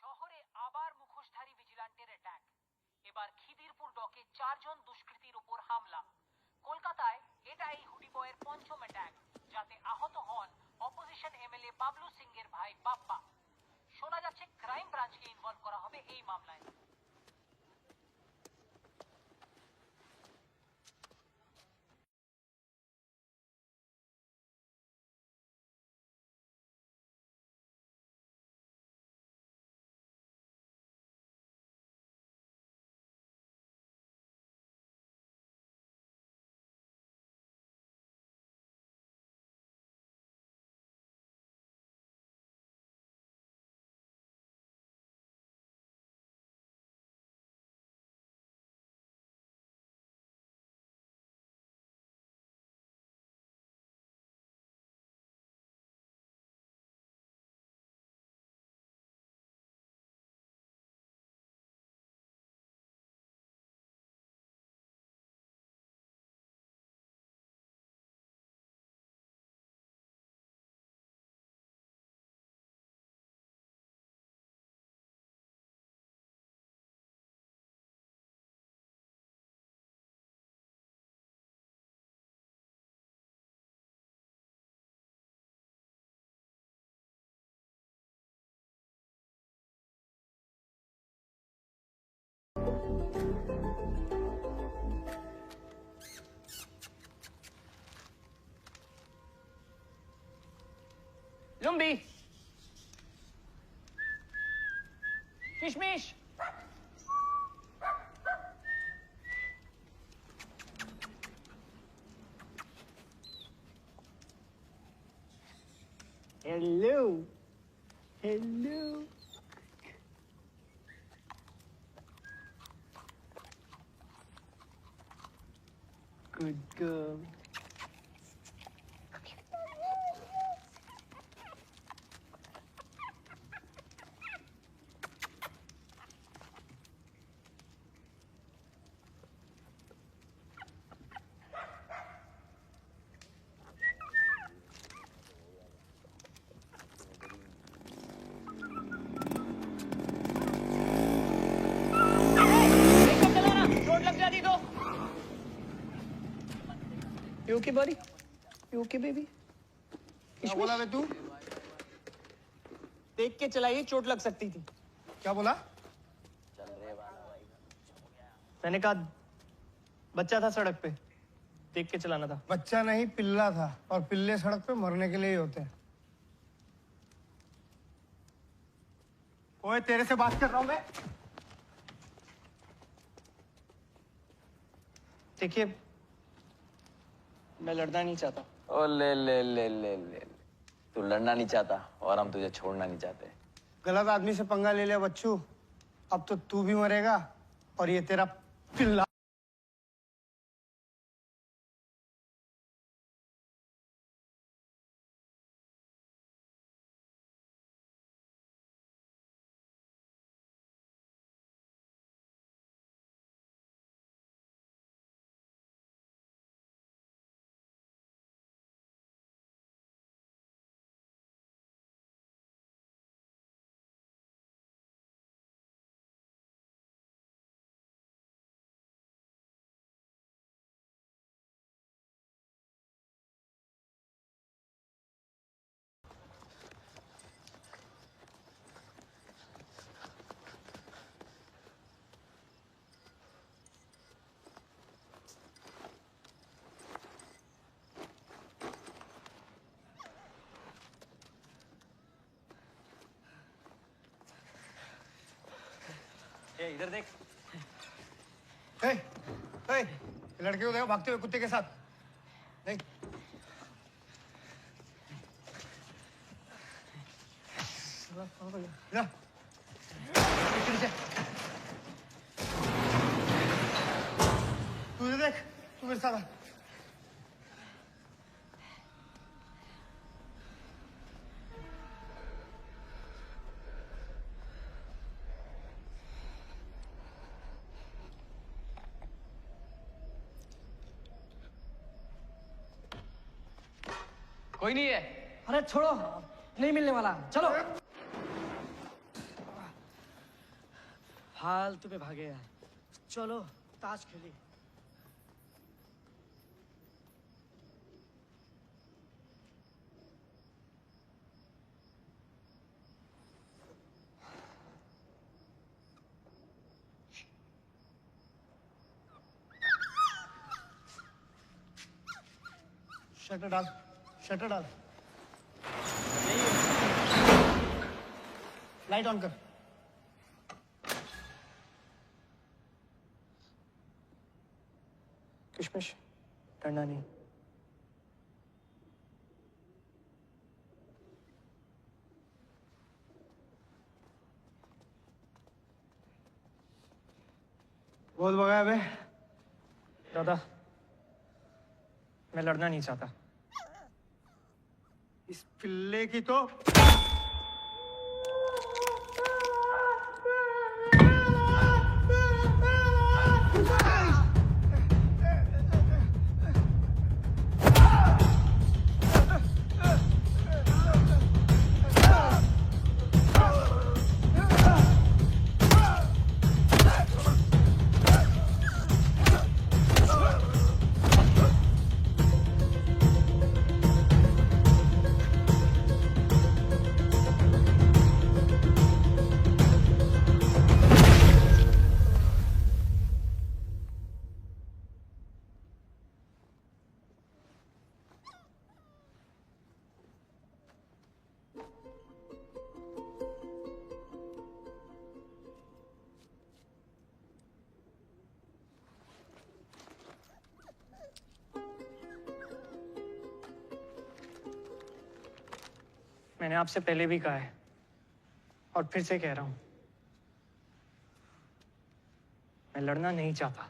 শহরে আবার মুখোশধারী ভিজিল্যান্টের অ্যাটাক। এবার খিদিরপুর ডকে 4 জন দুষ্কৃতীর উপর হামলা। কলকাতায় এটা এই হুডি বয়ের পঞ্চম অ্যাটাক, যাতে আহত হন অপোজিশন এমএলএ বাবলু সিং এর ভাই বাপ্পা। শোনা যাচ্ছে ক্রাইম ব্রাঞ্চকে ইনভলভ করা হবে এই মামলায়। Lumbi! Kishmish! Hello. Hello. Good girl. You okay, buddy? You okay, baby? क्या बोला बे तू? देख के चलाइए, चोट लग सकती थी। क्या बोला? मैंने कहा बच्चा था सड़क पे, देख के चलाना था। बच्चा नहीं, पिल्ला था, और पिल्ले सड़क पे मरने के लिए ही होते हैं। ओए, तेरे से बात कर रहा हूं मैं। देखिए, मैं लड़ना नहीं चाहता। ओ ले ले ले ले ले तू लड़ना नहीं चाहता और हम तुझे छोड़ना नहीं चाहते। गलत आदमी से पंगा ले लिया बच्चू, अब तो तू भी मरेगा और ये तेरा पिल्ला। इधर देख। ए, ए, लड़के को देखो भागते हुए कुत्ते के साथ। देख। जा। तू इधर देख, तू मेरे साथ आ। कोई नहीं है। अरे छोड़ो, नहीं मिलने वाला, चलो। फालतू में भागे यार, चलो ताश खेली। शटर डाल, शटर डाल, लाइट ऑन कर। किशमिश, डरना नहीं। बहुत भगाया बे। दादा, मैं लड़ना नहीं चाहता। इस पिल्ले की तो मैंने आपसे पहले भी कहा है और फिर से कह रहा हूं, मैं लड़ना नहीं चाहता।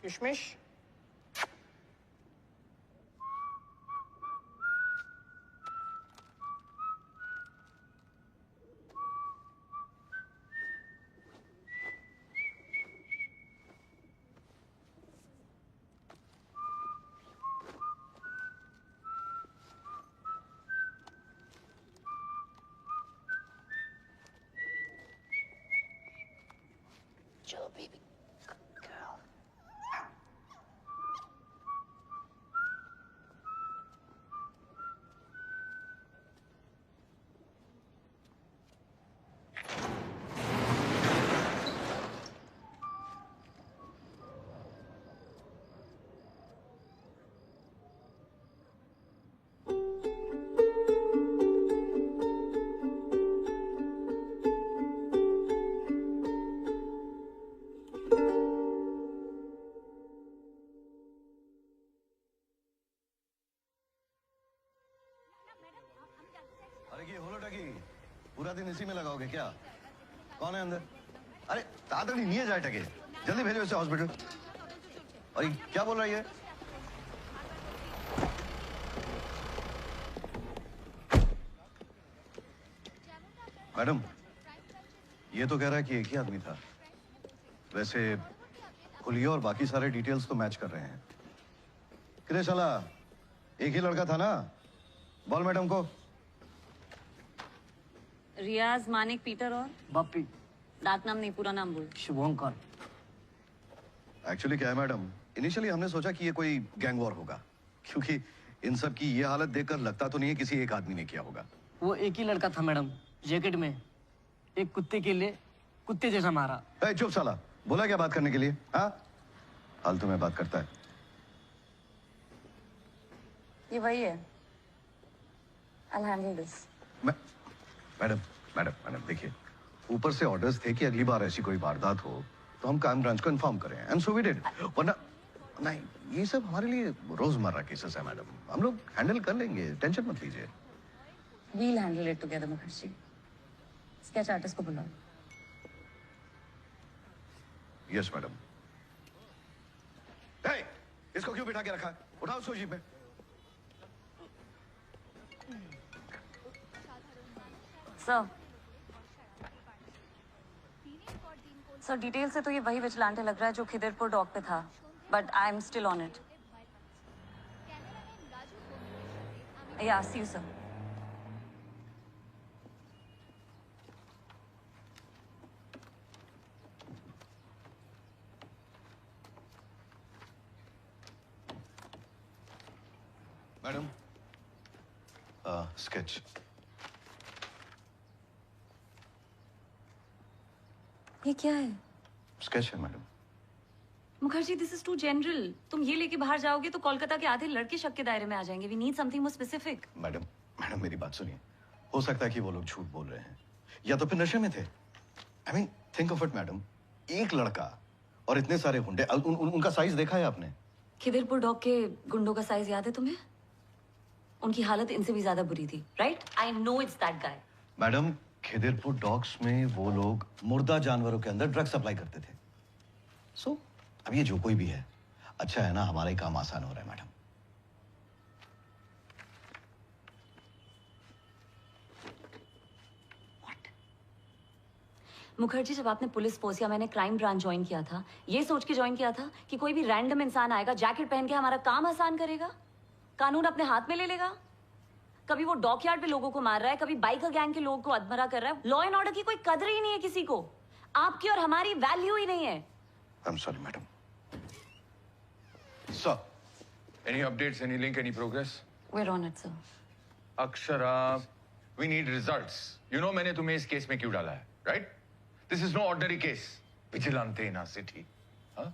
किशमिश, चलो बेबी गर्ल। अरे ये होलो टकी पूरा दिन इसी में लगाओगे क्या? कौन है अंदर? अरे ताड़ाताड़ी নিয়ে যায় এটাকে जल्दी भेजो इसे हॉस्पिटल और ये क्या बोल रही है मैडम ये तो कह रहा है कि एक ही आदमी था वैसे हुलिया और बाकी सारे डिटेल्स तो मैच कर रहे हैं किरे साला एक ही लड़का था ना बोल मैडम को रियाज मानिक पीटर और बप्पी डाक नाम नहीं पूरा नाम बोल शुभंकर एक्चुअली क्या है मैडम इनिशियली हमने सोचा कि ये कोई गैंग वॉर होगा क्योंकि इन सब की ये हालत देखकर लगता तो नहीं है किसी एक आदमी ने किया होगा वो एक ही लड़का था मैडम जैकेट में एक कुत्ते के लिए कुत्ते जैसा मारा ए, चुप साला बोला क्या बात करने के लिए हाँ फालतू में बात करता है ये वही है I'll handle this. Madam madam madam देखिए ऊपर से ऑर्डर्स थे कि अगली बार ऐसी कोई वारदात हो तो हम क्राइम ब्रांच को इन्फॉर्म करें एंड सो वी डिड वरना नहीं ये सब हमारे लिए रोजमर्रा केसेस है मैडम हम लोग हैंडल कर लेंगे टेंशन मत लीजिए We'll handle it together, Mukherjee. Sketch artist को बुलाओ. यस मैडम इसको क्यों बिठा के रखा है उठाओ उसको जीप में सर डिटेल से तो ये वही विजिलेंटे लग रहा है जो खिदरपुर डॉक पे था but I am still on it yeah see you sir madam sketch ये क्या है स्केच है madam Mukherjee this is too general तुम ये लेके बाहर जाओगे तो कोलकाता के आधे लड़के शक के दायरे में आ जाएंगे we need something more specific madam madam मेरी बात सुनिए हो सकता है कि वो लोग झूठ बोल रहे हैं या तो फिर नशे में थे I mean think of it madam एक लड़का और इतने सारे गुंडे उनका साइज देखा है आपने खिदरपुर डॉग के गुंडों का साइज याद है तुम्हें उनकी हालत इनसे भी ज्यादा बुरी थी right I know it's that guy madam Khidirpur dogs में वो लोग मुर्दा जानवरों के अंदर ड्रग सप्लाई करते थे सो अब ये जो कोई भी है अच्छा है ना हमारा ही काम आसान हो रहा है मैडम मुखर्जी जब आपने पुलिस फोर्स या मैंने क्राइम ब्रांच ज्वाइन किया था ये सोच के ज्वाइन किया था कि कोई भी रैंडम इंसान आएगा जैकेट पहन के हमारा काम आसान करेगा कानून अपने हाथ में ले लेगा कभी वो डॉकयार्ड पे लोगों को मार रहा है कभी बाइकर गैंग के लोगों को अधमरा कर रहा है लॉ एंड ऑर्डर की कोई कदर ही नहीं है किसी को आपकी और हमारी वैल्यू ही नहीं है I am sorry madam Sir, any updates, any link, any progress? We're on it, sir. Akshara, we need results. You know मैंने तुम्हें इस केस में क्यों डाला है, right? This is no ordinary case. Vigilante in our city. हाँ?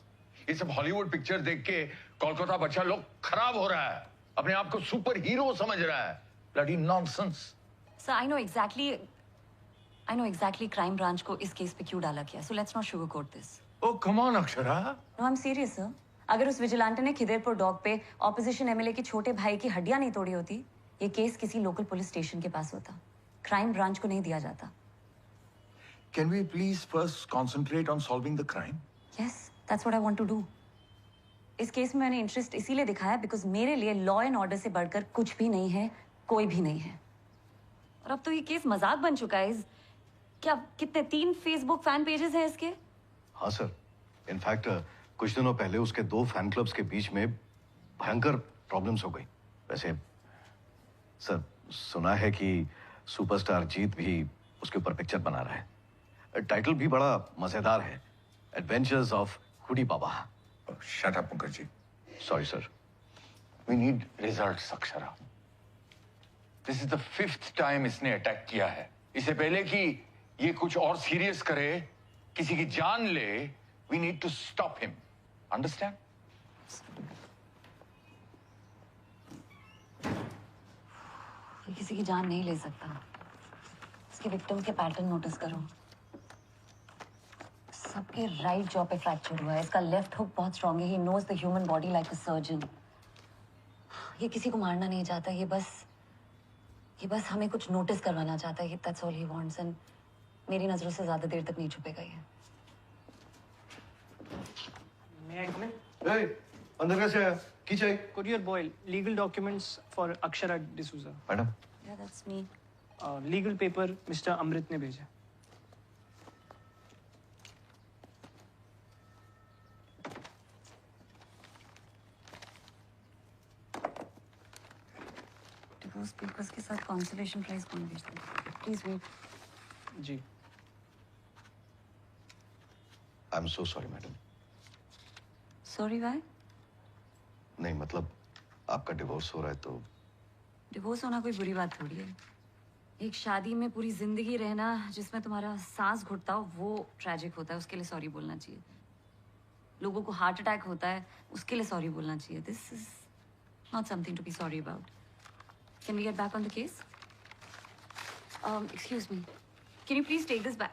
ये सब हॉलीवुड पिक्चर देख के कोलकाता बच्चा लोग खराब हो रहा है अपने आप को सुपर हीरो समझ रहा है Bloody nonsense. Sir, I know exactly crime branch को इस केस पे क्यों डाला गया. So let's not sugarcoat this. Oh, come on, Akshara. No, I'm serious, sir. अगर उस विजिलेंटे ने खिदरपुर डॉग पे ऑपोजिशन एमएलए की छोटे भाई की हड्डियां नहीं तोड़ी होती ये केस किसी लोकल पुलिस स्टेशन के पास होता क्राइम ब्रांच को नहीं दिया जाता Can we please first concentrate on solving the crime? Yes, that's what I want to do. इस केस में मैंने इंटरेस्ट इसीलिए दिखाया बिकॉज मेरे लिए लॉ एंड ऑर्डर से बढ़कर कुछ भी नहीं है कोई भी नहीं है और अब तो ये केस मजाक बन चुका है क्या कितने 3 फेसबुक फैन पेजेस हैं इसके हाँ सर इनफैक्ट कुछ दिनों पहले उसके 2 फैन क्लब्स के बीच में भयंकर प्रॉब्लम्स हो गई वैसे सर सुना है कि सुपरस्टार जीत भी उसके ऊपर पिक्चर बना रहा है टाइटल भी बड़ा मजेदार है adventures of hoodie Baba Oh, shut up, Mukherjee. Sorry sir We need results, Akshara. This is the 5th time इसने अटैक किया है इससे पहले कि ये कुछ और सीरियस करे किसी की जान ले we need to stop him. Understand? ये किसी की जान नहीं ले सकता इसके विक्टिम्स के पैटर्न नोटिस करो सबके राइट जॉ पे फ्रैक्चर हुआ है इसका लेफ्ट हुक बहुत स्ट्रांग है he knows the human body like a surgeon ये किसी को मारना नहीं चाहता ये बस हमें कुछ नोटिस करवाना चाहता है that's all he wants and मेरी नजरों से ज्यादा देर तक नहीं छुपेगा ये May I come in? ए, अंदर कैसे आया? की चाहिए? Courier boy, legal documents for Akshara D'Souza. Madam, Yeah, that's me. Legal paper Mr. अमृत ने भेजा. डिवोर्स पेपर्स के साथ कंसोलेशन प्राइज कौन भेजता है? Please wait. जी. I am so sorry madam. Sorry why? नहीं मतलब आपका डिवोर्स हो रहा है तो डिवोर्स होना कोई बुरी बात थोड़ी है. एक शादी में पूरी जिंदगी रहना जिसमें तुम्हारा सांस घुटता हो वो ट्रैजिक होता है. उसके लिए सॉरी बोलना चाहिए. लोगों को हार्ट अटैक होता है उसके लिए सॉरी बोलना चाहिए. This is not something to be sorry about. Can we get back on the case? Excuse me, can you please take this back?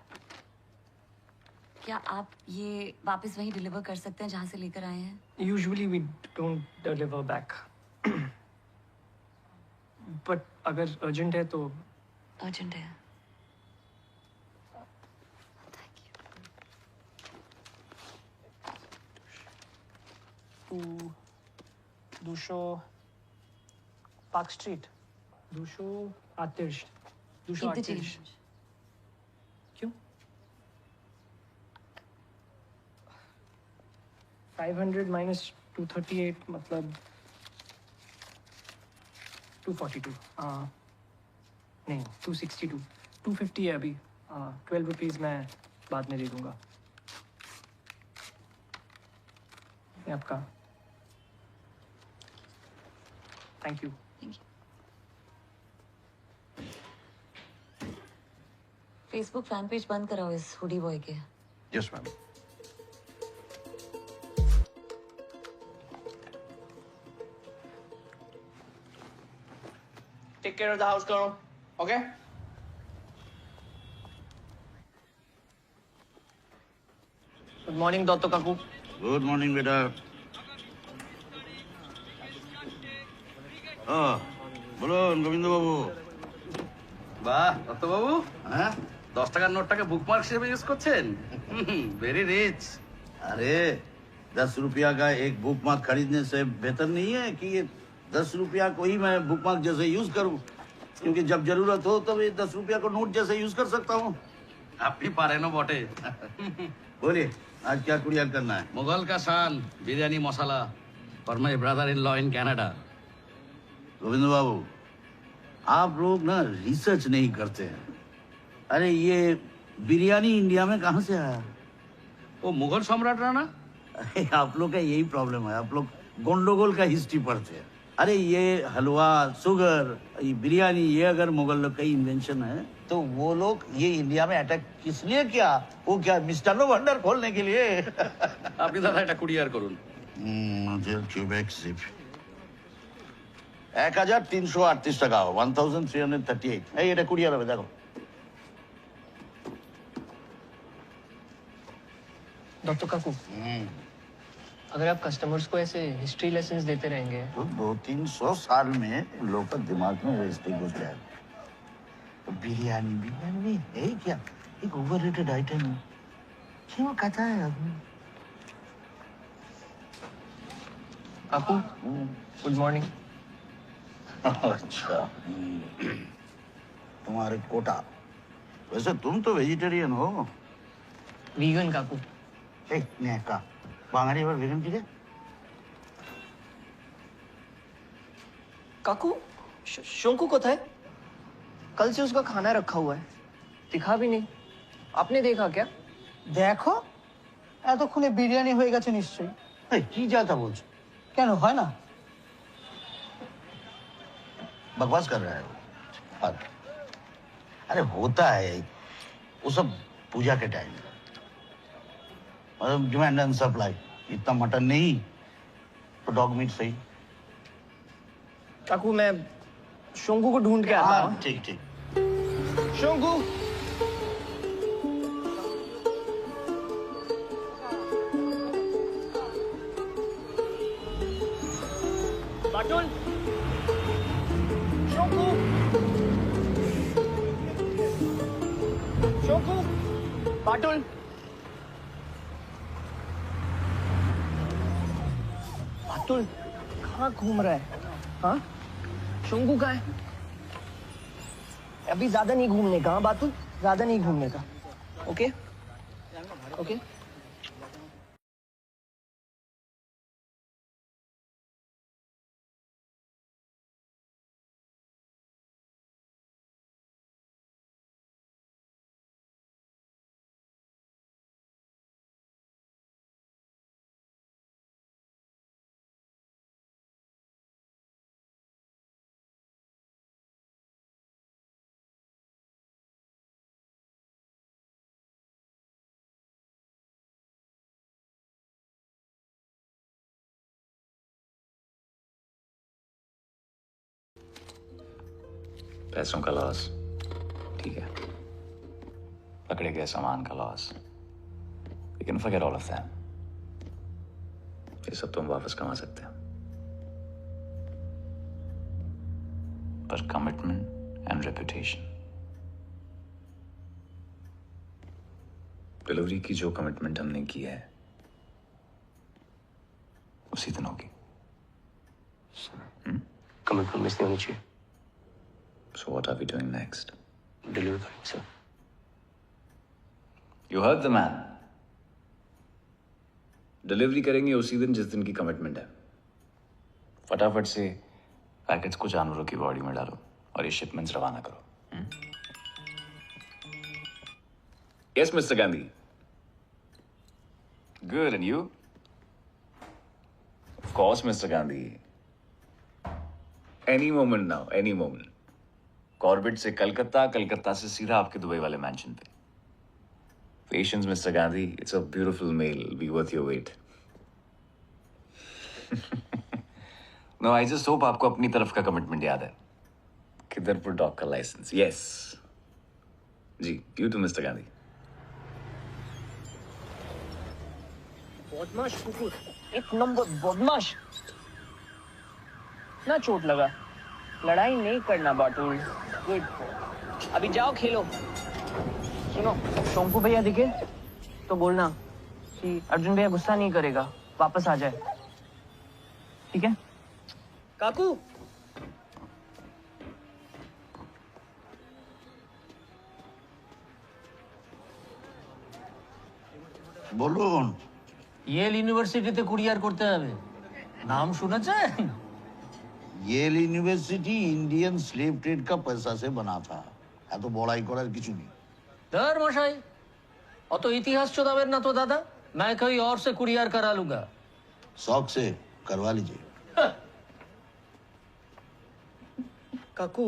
क्या आप ये वापस वहीं डिलीवर कर सकते हैं जहां से लेकर आए हैं? Usually we don't deliver back. But अगर urgent है तो अर्जेंट है. Thank you. दूशो पार्क स्ट्रीट. दूशो आतिश. दूशो Keep the आतिश. change. क्यों? 500 minus 238 मतलब 242. नहीं 262. 250 है अभी. 12 रुपीज़ मैं बाद में दे दूंगा. ये आपका. Thank you. Thank you. Facebook fan page बंद कराओ इस हुडी बॉय के. Yes ma'am. Take care of the house, girl. Okay? Good morning, Dotto Kaku. Good morning बेटा. বলুন গোবিন্দ বাবু. বাহ দত্ত বাবু, হ্যাঁ 10 টাকার নোটটাকে বুকমার্ক হিসেবে ইউজ করছেন. Very rich. अरे 10 रुपया का एक बुक मार्क खरीदने से बेहतर नहीं है कि ये 10 रुपया को ही मैं बुक मार्क जैसे यूज करूं, क्योंकि जब जरूरत हो तब ये 10 रुपया को नोट जैसे यूज कर सकता हूँ. আপনি পারেনও বটে. बोलिए आज क्या कुरियर करना है? मुगल का Shan biryani masala for my brother in law in Canada. Govind Babu आप लोग ना रिसर्च नहीं करते हैं. अरे ये बिरयानी इंडिया में कहाँ से आया? वो मुगल सम्राट ना. अरे आप लोग का यही प्रॉब्लम है, आप लोग गोंडोगोल का हिस्ट्री पढ़ते हैं. अरे ये हलवा, शुगर, ये बिरयानी, ये अगर मुगल लोग का इन्वेंशन है तो वो लोग ये इंडिया में अटैक किस लिए किया? वो क्या मिष्टान्नो भंडार खोलने के लिए? আপনি দাদা এটা কুরিয়ার করুন. मुझे क्यूबेक जिप 1338 টাকা 1338. এই এটা কুরিয়ার হবে দেখো. डॉक्टर काकू, अगर आप कस्टमर्स को ऐसे हिस्ट्री लेसन्स देते रहेंगे तो 200-300 साल में लोग का दिमाग में रेस्टिंग घुस जाएगा. तो बिरयानी बिरयानी है क्या? एक ओवररेटेड आइटम है. क्यों कहता है आदमी? काकू, गुड मॉर्निंग. अच्छा तुम्हारे कोटा. वैसे तुम तो वेजिटेरियन हो. वीगन काकू. का बांगाली बार वेगन की काकू, शोंकू को था? कल से उसका खाना रखा हुआ है, दिखा भी नहीं. आपने देखा क्या? দেখো এতক্ষণে বিরিয়ানি হয়ে গেছে নিশ্চয়ই. की जाता बोल কেন হয় না? बकवास कर रहा है वो. अरे होता है वो सब पूजा के टाइम. मतलब डिमांड एंड सप्लाई. इतना मटन नहीं तो डॉग मीट सही. काकू मैं शोंकू को ढूंढ के आता हूँ. ठीक ठीक. शोंकू. बाटुल. शोंकू. शोंकू. बाटुल. बातुल कहाँ घूम रहा है? हाँ, शोंगू कहाँ है? अभी ज्यादा नहीं घूमने का, हाँ बातुल, ज्यादा नहीं घूमने का। Okay okay. पैसों का लॉस ठीक है, पकड़े गए सामान का loss, we can forget all of that. ये सब तुम वापस कमा सकते हैं, पर कमिटमेंट एंड रेपुटेशन, डिलीवरी की जो कमिटमेंट हमने की है उसी दिन होगी। कमिटमेंट मिस नहीं होनी चाहिए। So what are we doing next? Deliver करेंगे sir. You heard the man. Delivery करेंगे उसी दिन जिस दिन की कमिटमेंट है। फटाफट से पैकेट्स को जानवरों की बॉडी में डालो और ये शिपमेंट्स रवाना करो। Yes, Mr. Gandhi. Good, and you? Of course, Mr. Gandhi. Any moment now, any moment. Corbett से कलकत्ता, कलकत्ता से सीधा आपके दुबई वाले मैंशन पे। Patience, Mr. Gandhi. It's a beautiful meal. It'll be worth your wait. No, I just hope आपको अपनी तरफ का कमिटमेंट याद है। किधरपुर डॉग का लाइसेंस। Yes. जी, you too, Mr. Gandhi. बदमाश कुकुर, एक नंबर बदमाश। ना चोट लगा, लड़ाई नहीं करना बाटुल। गुड, अभी जाओ खेलो। सुनो, शोंकू भैया दिखे तो बोलना कि अर्जुन भैया गुस्सा नहीं करेगा, वापस आ जाए, ठीक है? काकू, বলুন। ইয়েল ইউনিভার্সিটিতে কুরিয়ার করতে হবে, নাম শুনেছেন? Yale University Indian slave trade का पैसा से बना था, এত বড়াই করার কিছু নেই। धर मशाई, অত ইতিহাস চোদাবেন না तो दादा, मैं कहीं और से कुरियर करा लूंगा। शौक से करवा लीजिए। काकू,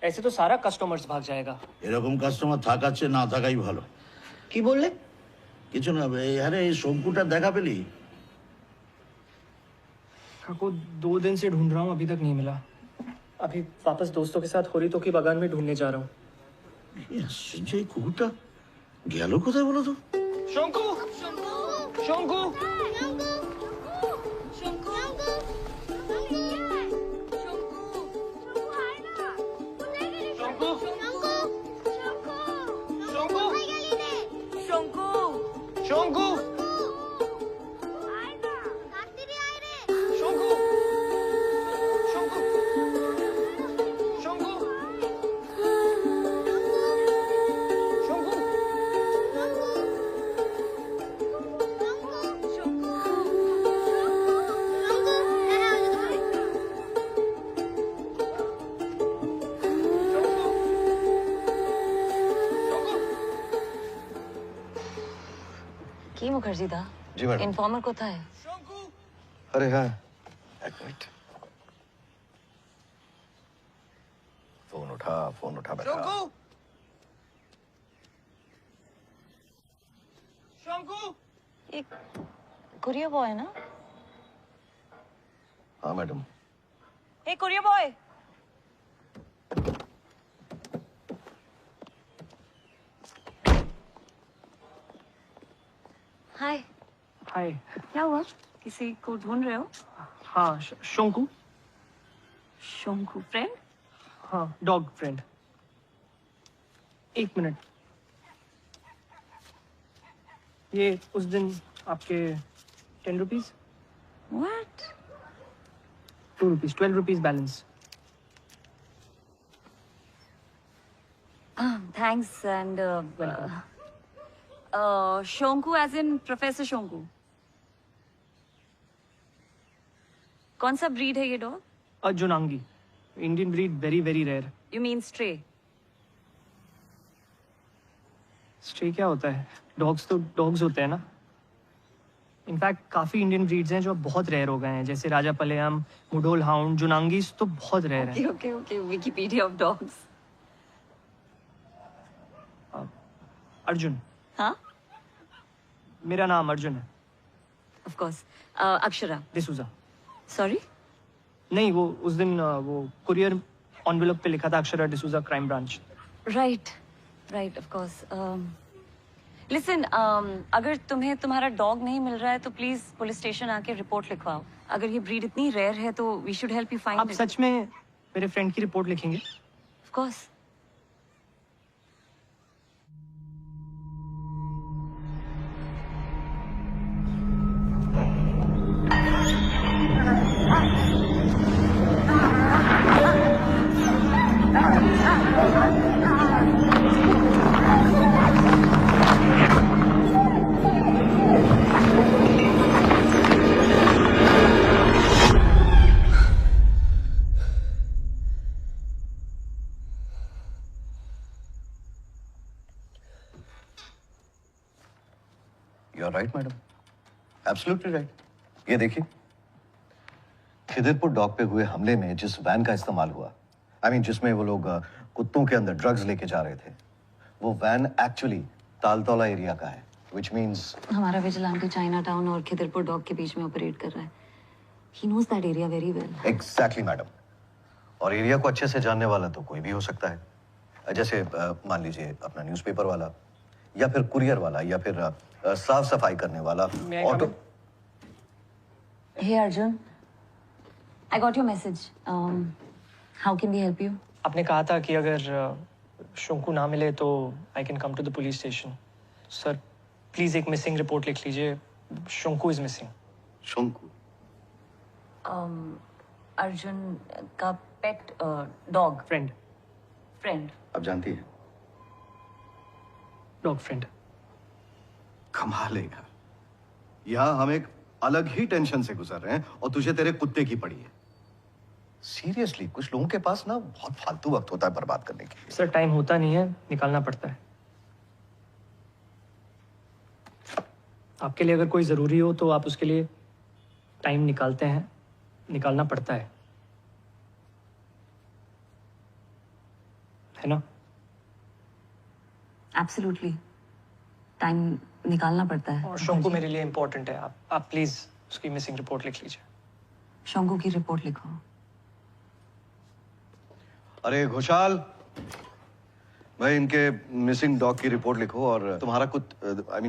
ऐसे तो सारा कस्टमर्स भाग जाएगा। এরকম কাস্টমার থাকার চেয়ে না থাকাই ভালো। কি বললে? কিছু না, আরে এই শঙ্কুটা দেখা পেলি? काकू, 2 दिन से ढूंढ रहा हूँ, अभी तक नहीं मिला। अभी वापस दोस्तों के साथ होली तो की बागान में ढूंढने जा रहा हूँ। এই কুকুরটা গেল কোথায় বলো তো? शोंकू, शोंकू, शोंकू, की मुखर्जी दा जी मैडम। इन्फॉर्मर कोথায়? अरे हाँ, एक मिनट। फोन उठा बेटा। एक कुरियर बॉय है ना? हाँ madam. A courier boy, hi. Hi. क्या हुआ? किसी को ढूंढ रहे हो? हाँ, शोंकू। शोंकू फ्रेंड? हाँ, डॉग फ्रेंड। 1 मिनट। ये उस दिन आपके 10 rupees. What? Rupees 12 rupees balance. Thanks and Shonku as in professor Shonku. कौन सा ब्रीड है ये डॉग? जुनांगी. Indian breed, very very rare. You mean stray? Stray क्या होता है? डॉग्स तो डॉग्स होते हैं ना. इनफैक्ट काफी इंडियन ब्रीड्स हैं जो अब बहुत रेयर हो गए हैं, जैसे राजा पलेयम, मुडोल हाउंड, जुनांगीस तो बहुत रेयर हैं. Okay okay Wikipedia of dogs. Arjun. हाँ, मेरा नाम अर्जुन है. Of course. Akshara. D'Souza. Sorry? नहीं, वो उस दिन वो कुरियर एनवेलप पे लिखा था Akshara D'Souza crime branch. Right right, of course. Listen, अगर तुम्हें तुम्हारा डॉग नहीं मिल रहा है तो प्लीज पुलिस स्टेशन आके रिपोर्ट लिखवाओ. अगर ये ब्रीड इतनी रेयर है तो we should help you find. आप सच में मेरे फ्रेंड की रिपोर्ट लिखेंगे? Of course. You are right madam, absolutely right. ये देखिए, खिदिरपुर डॉक पे हुए हमले में जिस वैन का इस्तेमाल हुआ, जिसमें वो लोग कुत्तों के अंदर ड्रग्स लेके जा रहे थे, वो वैन एक्चुअली तालतौला एरिया का है, which means हमारा विजिलेंटे चाइना टाउन और खिदिरपुर डॉक के बीच में ऑपरेट कर रहा है. He knows that area very well. Exactly madam. और एरिया को अच्छे से जानने वाला तो कोई भी हो सकता है. जैसे मान लीजिए अपना न्यूज़पेपर वाला, या फिर कुरियर वाला, या फिर साफ सफाई करने वाला, auto. Hey Arjun, I got your message. How can we help you? आपने कहा था कि अगर शोंकू ना मिले तो I can come to the police station. Sir please एक मिसिंग रिपोर्ट लिख लीजिए. Shonku is missing. शोंकू? अर्जुन का पेट डॉग. फ्रेंड. आप जानती हैं, डॉग फ्रेंड. कमाल है यार. यहाँ हम एक अलग ही टेंशन से गुजर रहे हैं और तुझे तेरे कुत्ते की पड़ी है. सीरियसली, कुछ लोगों के पास ना बहुत फालतू वक्त होता है बर्बाद करने के लिए. सर टाइम होता नहीं है, निकालना पड़ता है. आपके लिए अगर कोई जरूरी हो तो आप उसके लिए टाइम निकालते हैं, निकालना पड़ता है ना? एब्सोल्युटली, टाइम निकालना पड़ता है. और शोंकू मेरे लिए इम्पोर्टेंट है. आप प्लीज उसकी मिसिंग रिपोर्ट लिख लीजिए. शोंकू की रिपोर्ट लिखो. अरे घोषाल भाई, इनके मिसिंग डॉग की रिपोर्ट लिखो. और तुम्हारा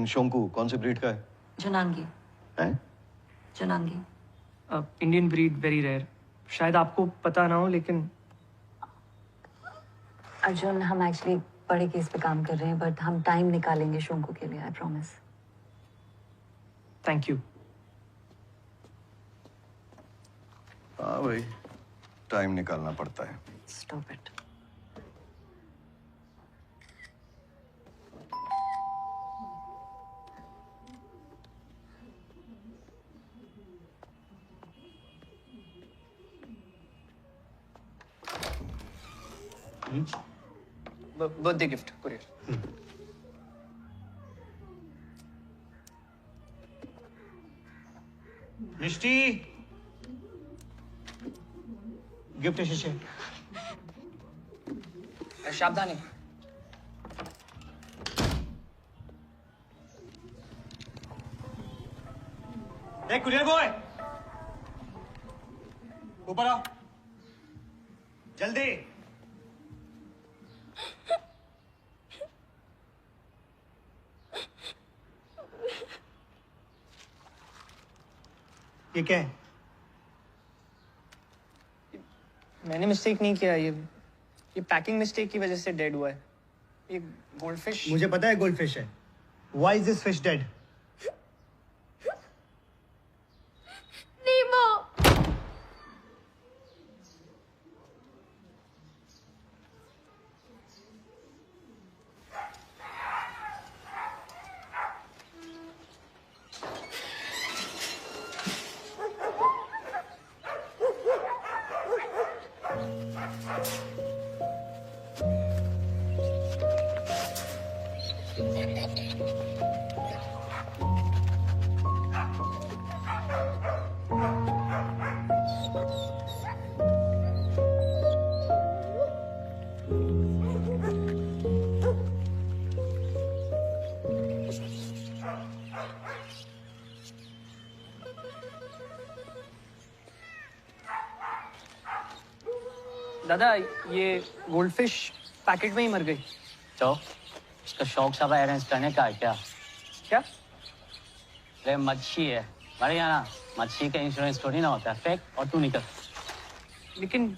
शोंकू कौन से ब्रीड का है? जुनांगी. हैं? जुनांगी. Indian breed, very rare. शायद आपको पता ना हो, लेकिन अर्जुन, हम एक्चुअली बड़े केस पे काम कर रहे हैं, बट हम टाइम निकालेंगे शोंकू के लिए, आई प्रॉमिस. Thank you. हाँ भाई, टाइम निकालना पड़ता है. Stop it. Birthday gift courier. Mishti, gift शीशे. सावधानी. कुरियर बॉय, ऊपर आओ जल्दी. ये क्या है? मैंने मिस्टेक नहीं किया. ये पैकिंग मिस्टेक की वजह से डेड हुआ है. ये गोल्डफिश. मुझे पता है गोल्डफिश है. Why is this fish dead? दादा ये गोल्डफिश पैकेट में ही मर गई। तो इसका शौक सब अरेंज करने का है क्या? क्या? अरे मच्छी है, मर गया ना। मच्छी का इंश्योरेंस थोड़ी ना होता है। फेंक और तू निकल। लेकिन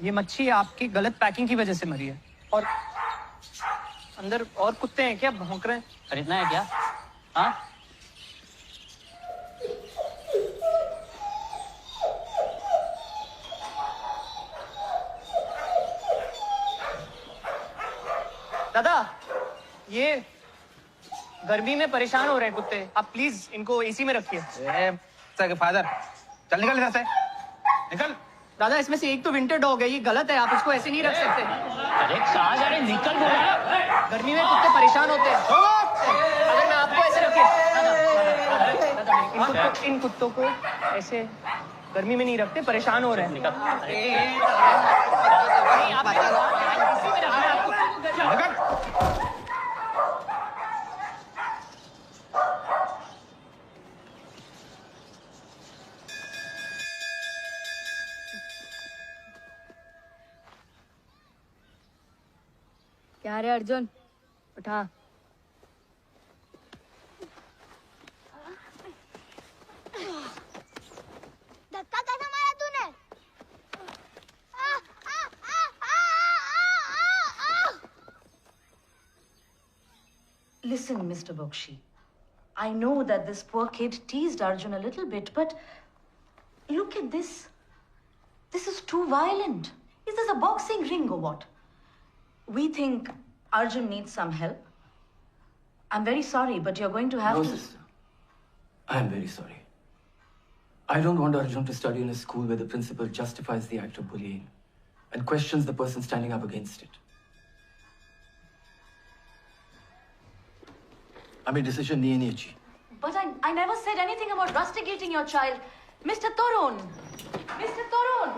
ये मच्छी आपकी गलत पैकिंग की वजह से मरी है। और अंदर और कुत्ते हैं क्या, भौंक रहे हैं? खरीदना है क्या? हाँ? दादा ये गर्मी में परेशान हो रहे हैं कुत्ते, आप प्लीज इनको एसी में रखिए। फादर चल निकल इधर से, निकल। दादा इसमें से एक तो विंटर डॉग है, ये गलत है, आप इसको ऐसे नहीं रख सकते। अरे कहाँ जा रहे, निकल बोला। गर्मी में कुत्ते परेशान होते हैं। अगर मैं आपको ऐसे रखे इन कुत्तों को ऐसे गर्मी में नहीं रखते, परेशान हो रहे हैं। क्या रे अर्जुन, उठा। धक्का कैसा मारा तूने? Listen, Mr. Bakshi. I know that this poor kid teased Arjun a little bit, but look at this. This is too violent. Is this a boxing ring or what? We think Arjun needs some help. I'm very sorry, but you're going to have No, to... sister. I am very sorry. I don't want Arjun to study in a school where the principal justifies the act of bullying and questions the person standing up against it. हमें decision नहीं है जी। But I never said anything about rusticating your child. Mr. Torun! Mr. Torun!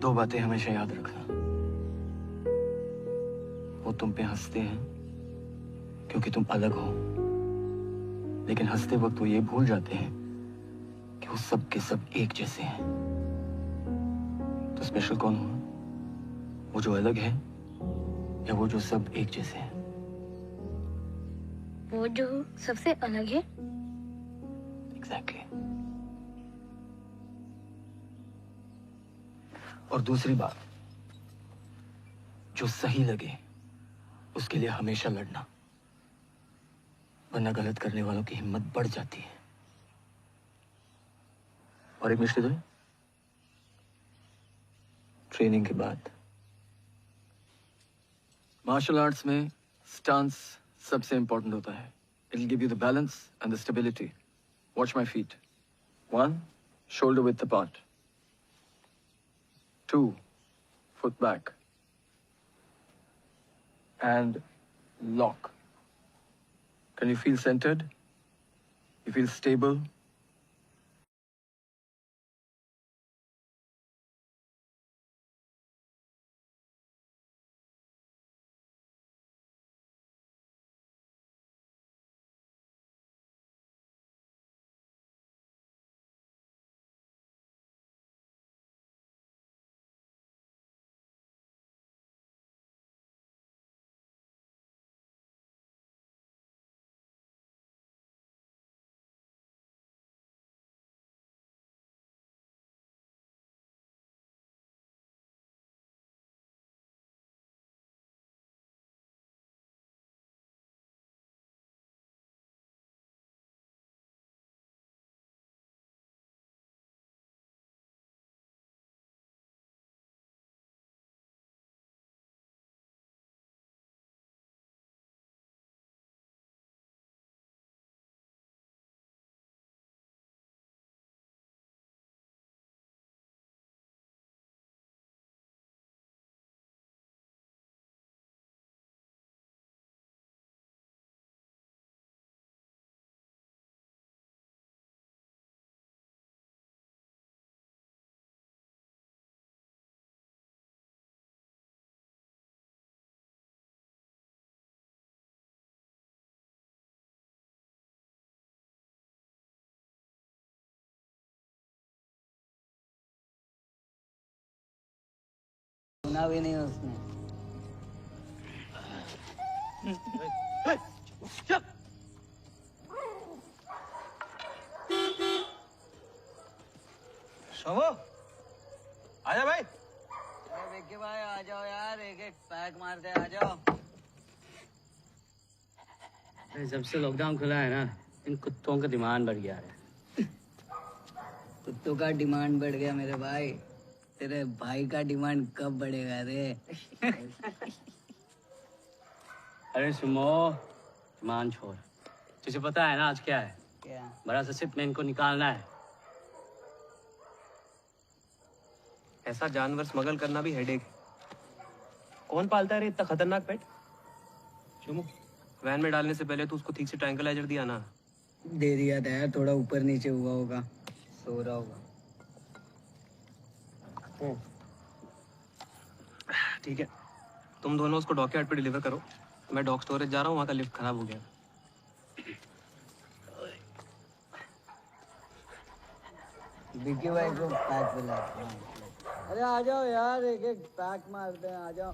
दो बातें हमेशा याद रखना। वो तुम पे हंसते हैं क्योंकि तुम अलग हो, लेकिन हंसते वक्त वो ये भूल जाते हैं कि वो सब के सब एक जैसे हैं। तो स्पेशल कौन हो? वो जो अलग है या वो जो सब एक जैसे हैं? वो जो सबसे अलग है। एग्जैक्टली। और दूसरी बात, जो सही लगे उसके लिए हमेशा लड़ना, वरना गलत करने वालों की हिम्मत बढ़ जाती है। और एक मिस्टर दो, ट्रेनिंग के बाद मार्शल आर्ट्स में स्टांस सबसे इंपॉर्टेंट होता है। It will give you the balance and the stability. Watch my feet. 1, shoulder width apart. 2, foot back. And lock. Can you feel centered? You feel stable? सुना भी नहीं उसने। शोभो आजा भाई। विक्की भाई आ जाओ यार, एक एक पैक मारते आ जाओ। जब से लॉकडाउन खुला है ना, इन कुत्तों का डिमांड बढ़ गया है। कुत्तों का डिमांड बढ़ गया मेरे भाई, तेरे भाई का डिमांड कब बढ़ेगा रे? अरे सुमो, डिमांड छोड़। तुझे पता है ना आज क्या है? क्या? बड़ा सा शिपमेंट को निकालना है। ऐसा जानवर स्मगल करना भी हेडेक। कौन पालता है रे इतना खतरनाक पेट? चुमो, वैन में डालने से पहले तो उसको ठीक से ट्रैंकुलाइजर दिया ना। दे दिया था यार, थोड़ा ऊपर नीचे हुआ होगा, सो रहा होगा। ठीक है, तुम दोनों उसको डॉकयार्ड पे डिलीवर करो। मैं डॉग स्टोरेज जा रहा हूँ, वहाँ का लिफ्ट खराब हो गया। विक्की भाई को पैक पिला। अरे आ जाओ यार, एक एक पैक मारते हैं, आ जाओ।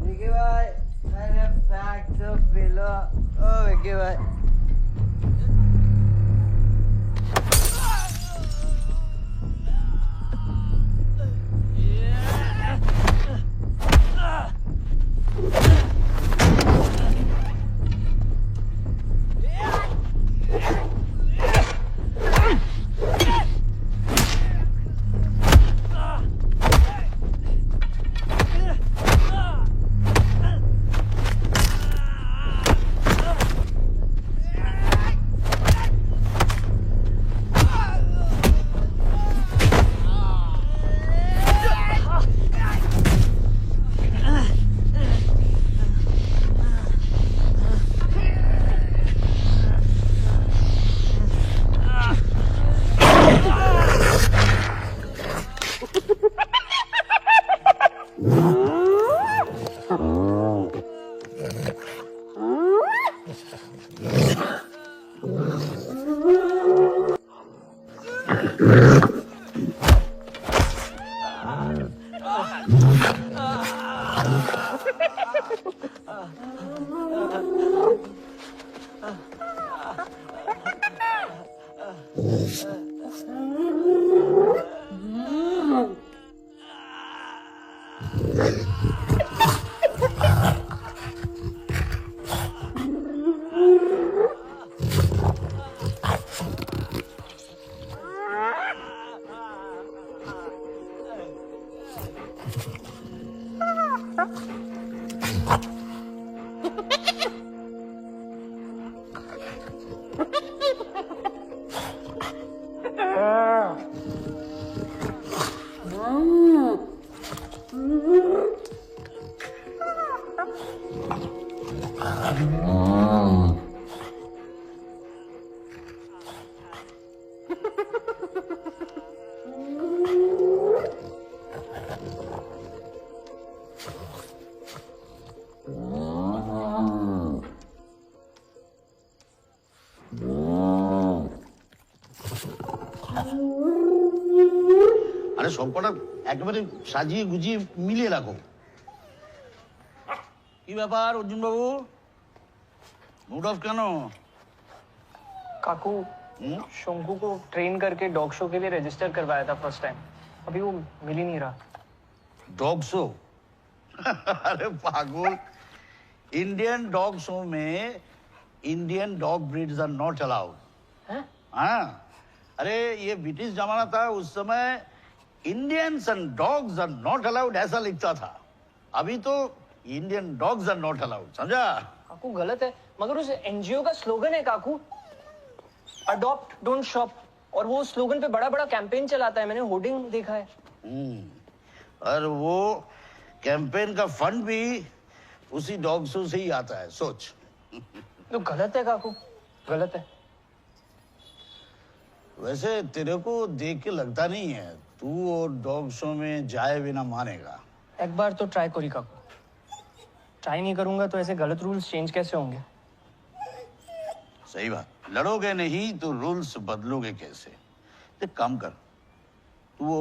विक्की भाई अरे पैक तो पिलो। ओ विक्की भाई, আরে সবকটা একেবারে সাজিয়ে গুজিয়ে মিলিয়ে রাখো। কি ব্যাপার অর্জুন বাবু, মুড অফ কেন? काकू, शंकु को ट्रेन करके डॉग शो के लिए रजिस्टर करवाया था फर्स्ट टाइम, अभी वो मिल ही नहीं रहा। Dog show? अरे पागल, इंडियन डॉग शो में Indian dog breeds are not allowed. हाँ, अरे ये ब्रिटिश जमाना था, उस समय Indians and dogs are not allowed ऐसा लिखता था। अभी तो Indian dogs are not allowed, समझा? काकू गलत है, मगर उस एनजीओ का स्लोगन है काकू, अडॉप्ट डोंट शॉप, और वो स्लोगन पे बड़ा बड़ा कैंपेन चलाता है, मैंने होर्डिंग देखा है। और वो कैंपेन का फंड भी उसी डॉग शो से ही आता है, सोच। तो गलत है काकू, गलत है। वैसे तेरे को देख के लगता नहीं है तू और डॉग शो में जाए बिना मानेगा। एक बार तो ट्राई करी काकू, ट्राई नहीं करूंगा तो ऐसे गलत रूल्स चेंज कैसे होंगे? सही बात, लड़ोगे नहीं तो रूल्स बदलोगे कैसे? एक काम कर, तू वो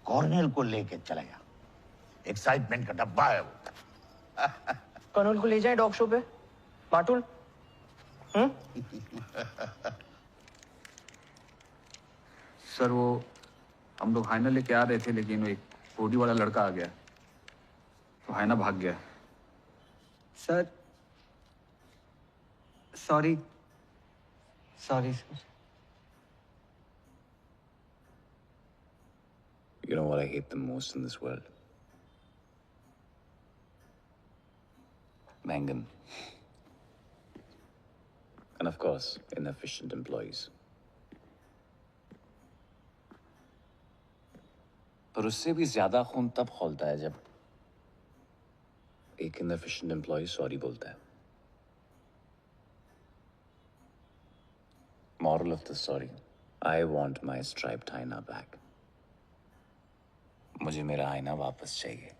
कॉर्नेल को लेके चला गया। एक्साइटमेंट का डब्बा है वो। कर्नल को ले जाए डॉग शो पे, बाटुल। सर वो हम लोग हाइना लेके आ रहे थे, लेकिन वो एक रोडी वाला लड़का आ गया तो हाइना भाग गया। Sir sorry sorry sir. You know what I hate the most in this world? Mangan. And of course, inefficient employees. पर उससे भी ज्यादा खून तब खौलता है जब एक inefficient employee सॉरी बोलता है। Moral of the story: I want my striped hyena back. मुझे मेरा आईना वापस चाहिए।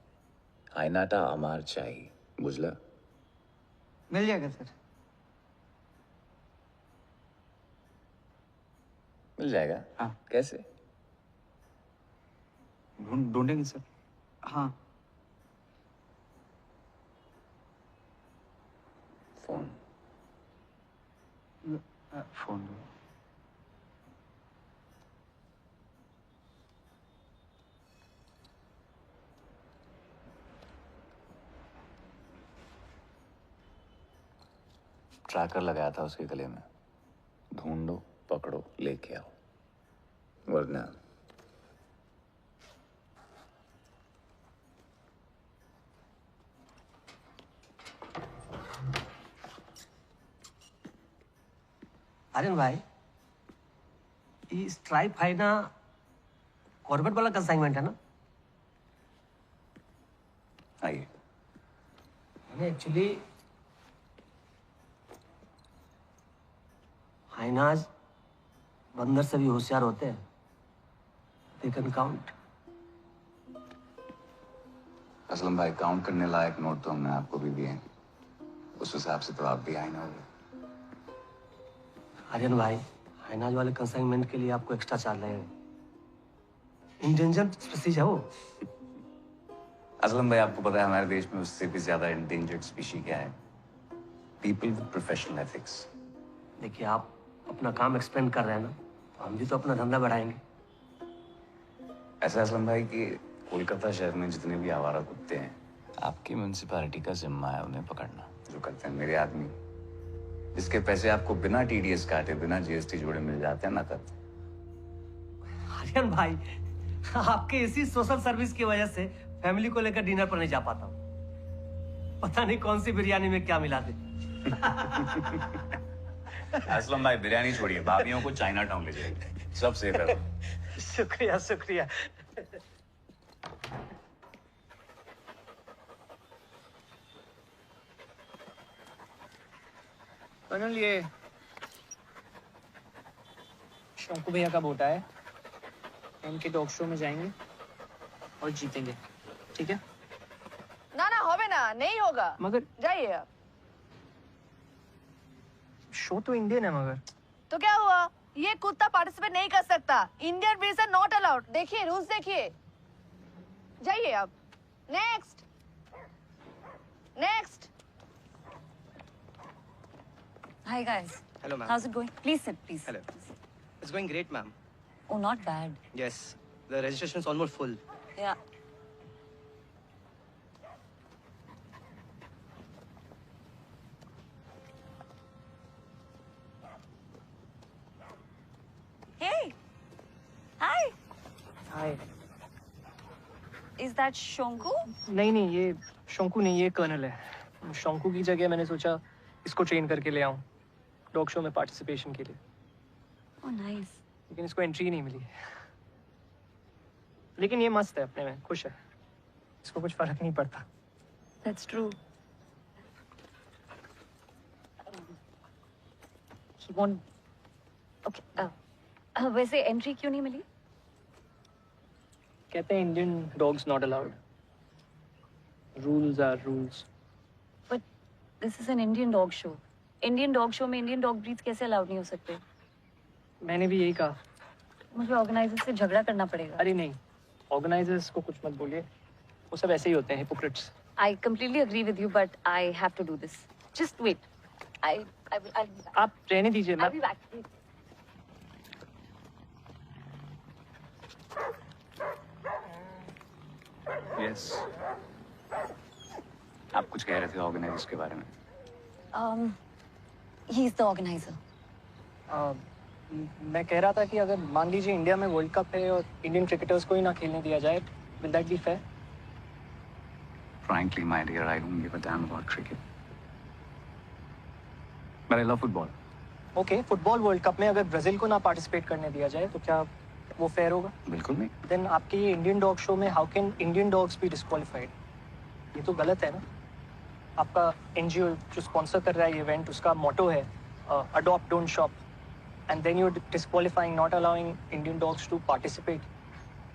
आईनाटा अमार चाहिए, बुझला? मिल जाएगा सर। मिल जाएगा? हाँ। कैसे? ढूंढेंगे सर। हाँ। फोन। फोन। ट्रैकर लगाया था उसके गले में। ढूंढो, पकड़ो, लेके आओ, वरना आर्यन भाई, ये स्ट्राइप हाइना कॉर्बेट वाला कंसाइनमेंट है ना? आइए। एक्चुअली हाइनाज बंदर से भी होशियार होते हैं। They can count. असलम भाई, काउंट करने लायक नोट तो हमने आपको भी दिए हैं। उस हिसाब से तो आप भी हाइना हो गए। आर्यन भाई, हाइनाज वाले कंसाइनमेंट के लिए आपको एक्स्ट्रा चार्ज लगेगा। इंडेंजर्ड स्पीशीज है वो। असलम भाई, आपको पता है हमारे देश में उससे भी ज्यादा इंडेंजर्ड स्पीशी क्या है? People with professional ethics. देखिए, आप अपना काम एक्सप्लेन कर रहे हैं ना, तो हम भी तो अपना धंधा बढ़ाएंगे। ऐसा असलम भाई कि कोलकाता शहर में जितने भी आवारा कुत्ते हैं, आपकी म्युनिसिपैलिटी का जिम्मा है उन्हें पकड़ना। जो करते हैं मेरे आदमी, जिसके पैसे आपको बिना टीडीएस काटे, बिना जीएसटी जोड़े मिल जाते हैं ना करते। आर्यन भाई, आपके इसी सोशल सर्विस की वजह से फैमिली को लेकर डिनर पर नहीं जा पाता हूँ। पता नहीं कौन सी बिरयानी में क्या मिला दे। असलम भाई, बिरयानी छोड़िए, भाभियों को चाइना टाउन ले जाइए, सब सेफ है। शुक्रिया शुक्रिया। कर्नल, ये शंकु भैया का बोटा है। उनके डॉग शो में जाएंगे और जीतेंगे, ठीक है? ना ना होवे ना, नहीं होगा। मगर जाइए आप। शो तो इंडियन है। मगर तो क्या हुआ? ये कुत्ता पार्टिसिपेट नहीं कर सकता। Indian breeds are not allowed. देखिए रूल्स, देखिए। जाइए आप। Next next. Hi guys. Hello, ma'am. How's it going? Please sit, please. Hello. It's going great, ma'am. Oh, not bad. Yes, the registration is almost full. Yeah. Hey. Hi. Hi. Is that Shonku? नहीं नहीं, ये शंकु नहीं, ये colonel है। शंकु की जगह मैंने सोचा इसको ट्रेन करके ले आऊं डॉग शो में पार्टिसिपेशन के लिए। Oh, nice. लेकिन इसको एंट्री नहीं मिली। लेकिन ये मस्त है, अपने में खुश है, इसको कुछ फर्क नहीं पड़ता। That's true. He won't. Okay. वैसे एंट्री क्यों नहीं मिली? कहते हैं Indian dogs not allowed. Rules are rules. But this is an Indian dog show. Indian dog show में Indian dog breeds कैसे अलाउड नहीं हो सकते? मैंने भी यही कहा। मुझे ऑर्गेनाइजर से झगड़ा करना पड़ेगा। अरे नहीं, ऑर्गेनाइजर्स को कुछ मत बोलिए, वो सब ऐसे ही होते हैं, hypocrites. I completely agree with you, but I have to do this. Just wait. I'll be back. आप रहने दीजिए, I'll be back. यस आप कुछ कह रहे थे ऑर्गेनाइजर्स के बारे में। He's the organizer. मैं कह रहा था कि अगर मान लीजिए इंडिया में वर्ल्ड कप है और इंडियन क्रिकेटर्स को ही ना खेलने दिया जाए, will that be fair? Frankly, my dear, I don't give a damn about cricket. But I love football. Okay, football world cup में अगर ब्राजील को ना पार्टिसिपेट करने दिया जाए तो क्या वो फेयर होगा? बिल्कुल नहीं। देन आपके ये इंडियन डॉग शो में how can Indian dogs B disqualified? ये तो गलत है ना। आपका एनजीओ जो स्पॉन्सर कर रहा है ये इवेंट, उसका मोटो है adopt don't shop, and then you disqualifying, not allowing Indian dogs to participate.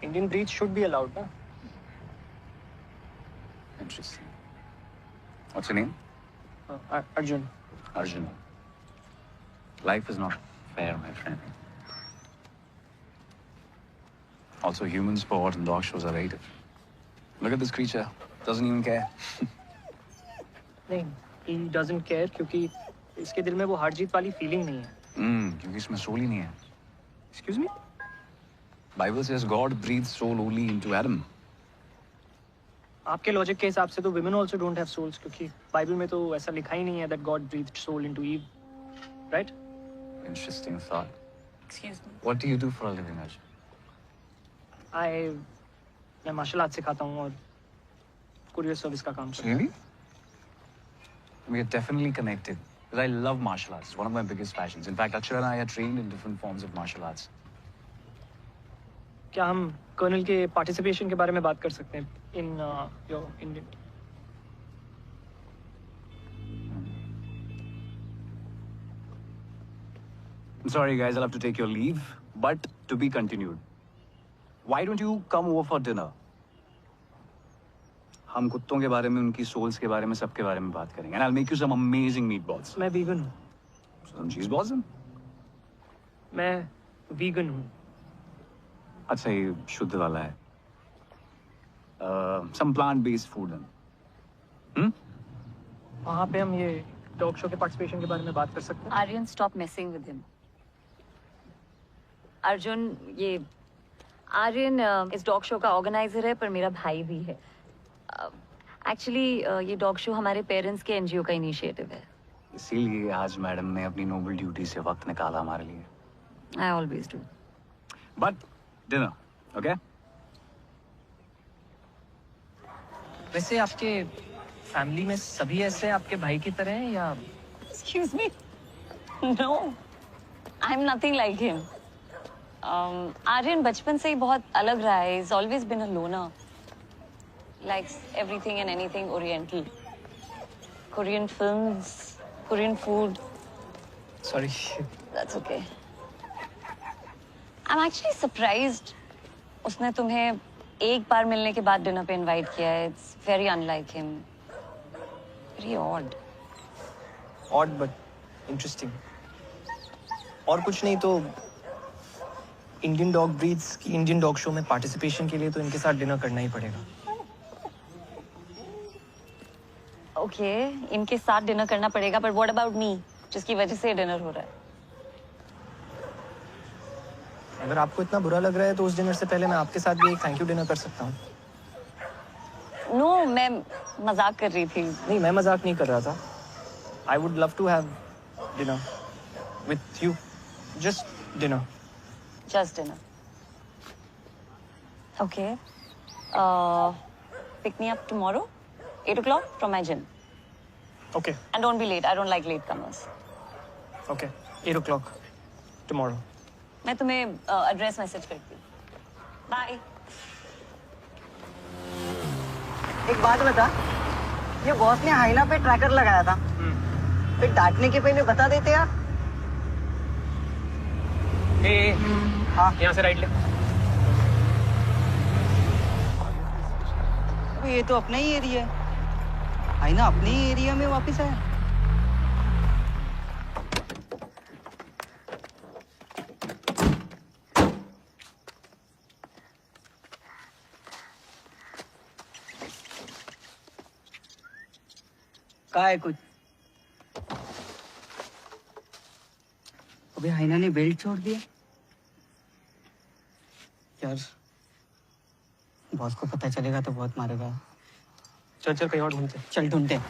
Indian breed should be allowed ना। Interesting. What's your name? Arjun. Arjun. Life is not fair, my friend. Also, human sport and dog shows are very different. Look at this creature. Doesn't even care. नहीं, he doesn't care क्योंकि इसके दिल में वो हार जीत वाली feeling नहीं है। क्योंकि इसमें सोल ही नहीं है। Excuse me? Bible says God breathed soul only into Adam. आपके लॉजिक के हिसाब से तो women also don't have souls, क्योंकि बाइबल में तो ऐसा लिखा ही नहीं है that God breathed soul into Eve, right? Interesting thought. Excuse me. What do you do for a living, Arjun? मैं मार्शल आर्ट सिखाता हूँ और कुरियर सर्विस का काम करता हूँ। Really? We are definitely connected. Because I love martial arts. It's one of my biggest passions. In fact, Akshara and I are trained in different forms of martial arts. क्या हम colonel के participation के बारे में बात कर सकते हैं in your Indian? I'm sorry, guys. I'll have to take your leave, but to be continued. Why don't you come over for dinner? हम कुत्तों के बारे में, उनकी सोल्स के बारे में, सबके बारे में बात करेंगे. And I'll make you some amazing meatballs. मैं वीगन हूँ. Some cheese balls then? मैं वीगन हूँ. अच्छा, ये शुद्ध वाला है. Some plant-based food then. वहाँ पे हम ये डॉग शो के पार्टिसिपेशन के बारे में बात कर सकते हैं. Aryan, stop messing with him. Arjun, ये आर्यन इस डॉग शो का ऑर्गेनाइजर है, पर मेरा भाई भी है. एक्चुअली ये डॉग शो हमारे पेरेंट्स के एनजीओ का इनिशिएटिव है. इसीलिए आज मैडम ने अपनी नोबल ड्यूटी से वक्त निकाला हमारे लिए. I always do. But dinner, okay? वैसे आपके फैमिली में सभी ऐसे आपके भाई की तरह हैं या? Excuse me? No, I'm nothing like him. Aryan बचपन से ही बहुत अलग रहा है. He's always been a loner. Likes everything and anything Oriental. Korean films, Korean food. Sorry. That's okay. I'm actually surprised. उसने तुम्हें एक बार मिलने के बाद डिनर पे इनवाइट किया है. It's very unlike him. Very odd. Odd but interesting. और कुछ नहीं तो इंडियन डॉग ब्रीड्स की इंडियन डॉग शो में पार्टिसिपेशन के लिए तो इनके साथ डिनर करना ही पड़ेगा. ओके, इनके साथ डिनर करना पड़ेगा, पर व्हाट अबाउट मी, जिसकी वजह से डिनर हो रहा है? अगर आपको इतना बुरा लग रहा है तो उस डिनर से पहले मैं आपके साथ भी एक थैंक यू डिनर कर सकता हूँ. नो, मैं मजाक कर रही थी. नहीं, मैं मजाक नहीं कर रहा था. I would love to have dinner with you. Just dinner. Just dinner. Okay. Pick me up tomorrow, 8 o'clock from my gym. Okay. And don't be late. I don't like latecomers. Okay. 8 o'clock tomorrow. मैं तुम्हें address message करती हूँ. Bye. एक बात बता, ये boss ने हाइना पे ट्रैकर लगाया था. फिर डांटने के पहले बता देते यार. हाँ, यहाँ से राइट ले. ये तो अपना ही एरिया है. हाइना अपने ही एरिया में वापस आया. का है कुछ? अबे हाइना ने बेल्ट छोड़ दिया यार। बॉस को पता चलेगा तो बहुत मारेगा। चल चल कहीं और ढूंढते। चल ढूंढते।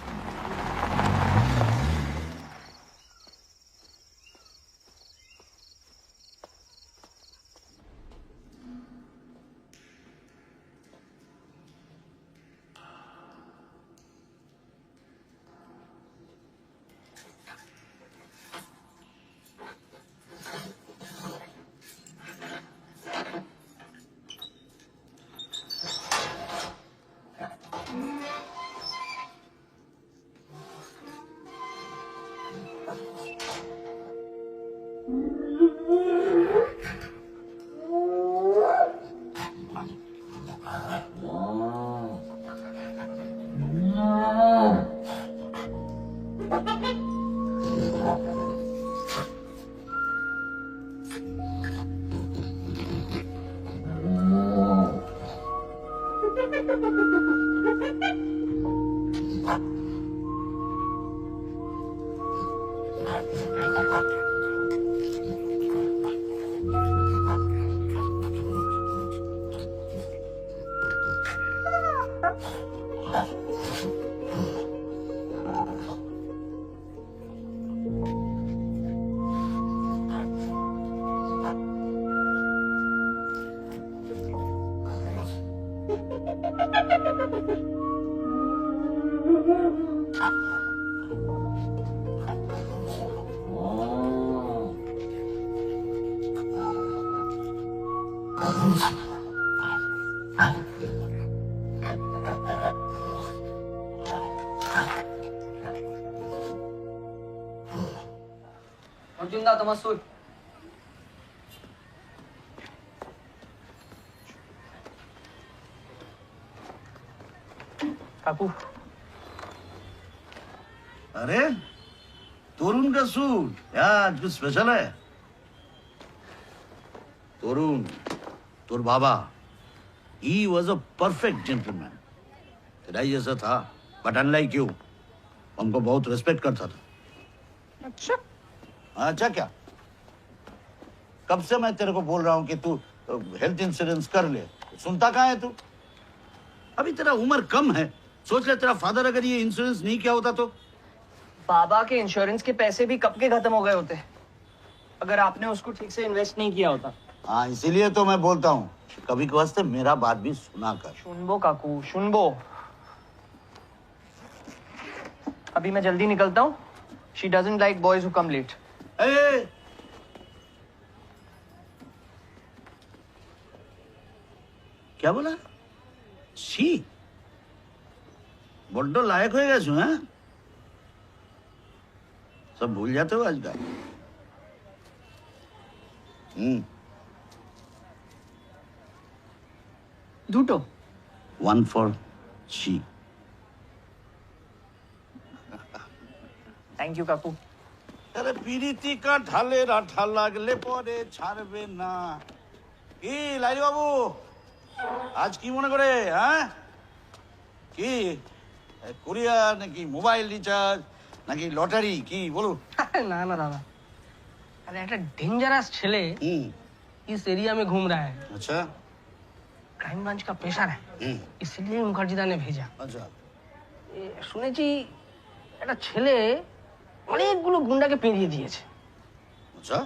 अर्जुन दा तुम्हारा सूट। काकू अरे तोरुण का सूट यार, कुछ स्पेशल है? तोरुण, तोर बाबा, he was a perfect gentleman. तेरा ही जैसा था, but unlike you, हमको बहुत रिस्पेक्ट करता था। अच्छा अच्छा क्या? कब से मैं तेरे को बोल रहा हूँ कि तू हेल्थ इंश्योरेंस कर ले, सुनता कहाँ है तू? अभी तेरा उम्र कम है, सोच ले तेरा फादर अगर ये इंश्योरेंस नहीं किया होता तो। बाबा के इंश्योरेंस के पैसे भी कब के खत्म हो गए होते अगर आपने उसको ठीक से इन्वेस्ट नहीं किया होता। हाँ, इसीलिए तो मैं बोलता हूँ कभी के वास्ते मेरा बात भी सुना कर। सुनबो काकू सुनबो। अभी मैं जल्दी निकलता हूँ। She doesn't like boys who come late. Hey! क्या बोला? शी बड्डो लायक होएगा सु हैं? सब भूल जाते हो आजकल। झूठो। One for she. Thank you काकू। अरे पीड़िती का ढाले राठा लागले परे ছাড়বে না। কি লাইলি বাবু আজ কি মনে করে? হ্যাঁ কি কুরিয়ার নাকি মোবাইল রিচার্জ নাকি লটারি কি বলুন? ना ना दादा, अरे एक डेंजरस छेले इस एरिया में घूम रहा है। अच्छा, क्राइम ब्रांच का प्रेशर है, इसलिए मुखर्जी दा ने भेजा। अच्छा, শুনেছি একটা ছেলে অনেকগুলো গুন্ডাকে পেরিয়ে দিয়েছে। अच्छा,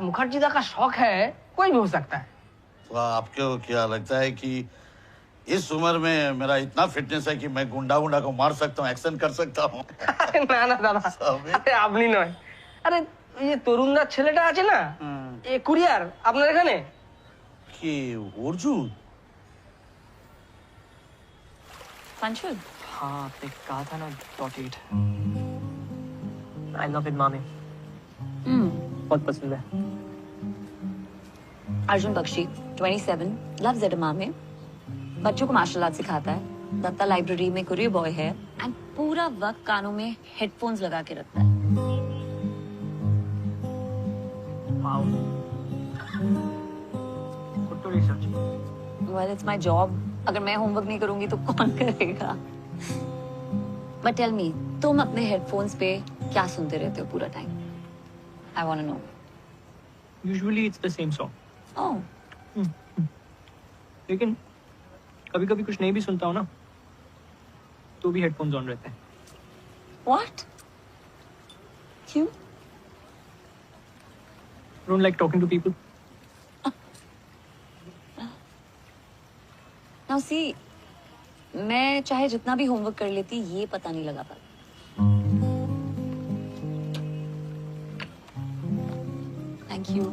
मुखर्जी दा का शौक है, कोई भी हो सकता है। तो आपको क्या लगता है कि इस उम्र में मेरा इतना फिटनेस है कि मैं गुंडा गुंडा को मार सकता हूँ, एक्शन कर सकता हूँ? না না দাদা, আরে আপনি নয়, আরে এই যে তরুণদার ছেলেটা আছে না, এ কুরিয়ার আপনার এখানে। কি অর্জুন? पंचुल। हाँ आपने कहा था ना .8 I love it मामी। बहुत पसंद है। अर्जुन बख्शी 27 लव्स एडमामे, बच्चों को मार्शल आर्ट सिखाता है, दत्ता लाइब्रेरी में कुरियर बॉय है एंड पूरा वक्त कानों में हेडफोन्स लगा के रखता है। Well, it's my job. अगर मैं होमवर्क नहीं करूंगी तो कौन करेगा? But tell me, तुम अपने हेडफोन्स पे क्या सुनते रहते हो पूरा time? I want to know. Usually it's the same song. Oh, लेकिन कभी कभी कुछ नहीं भी सुनता हूँ ना, तो भी हेडफोन्स ऑन रहते हैं। व्हाट? क्यों? Don't like talking to people. Now see, मैं चाहे जितना भी होमवर्क कर लेती, ये पता नहीं लगा पाता। Thank you.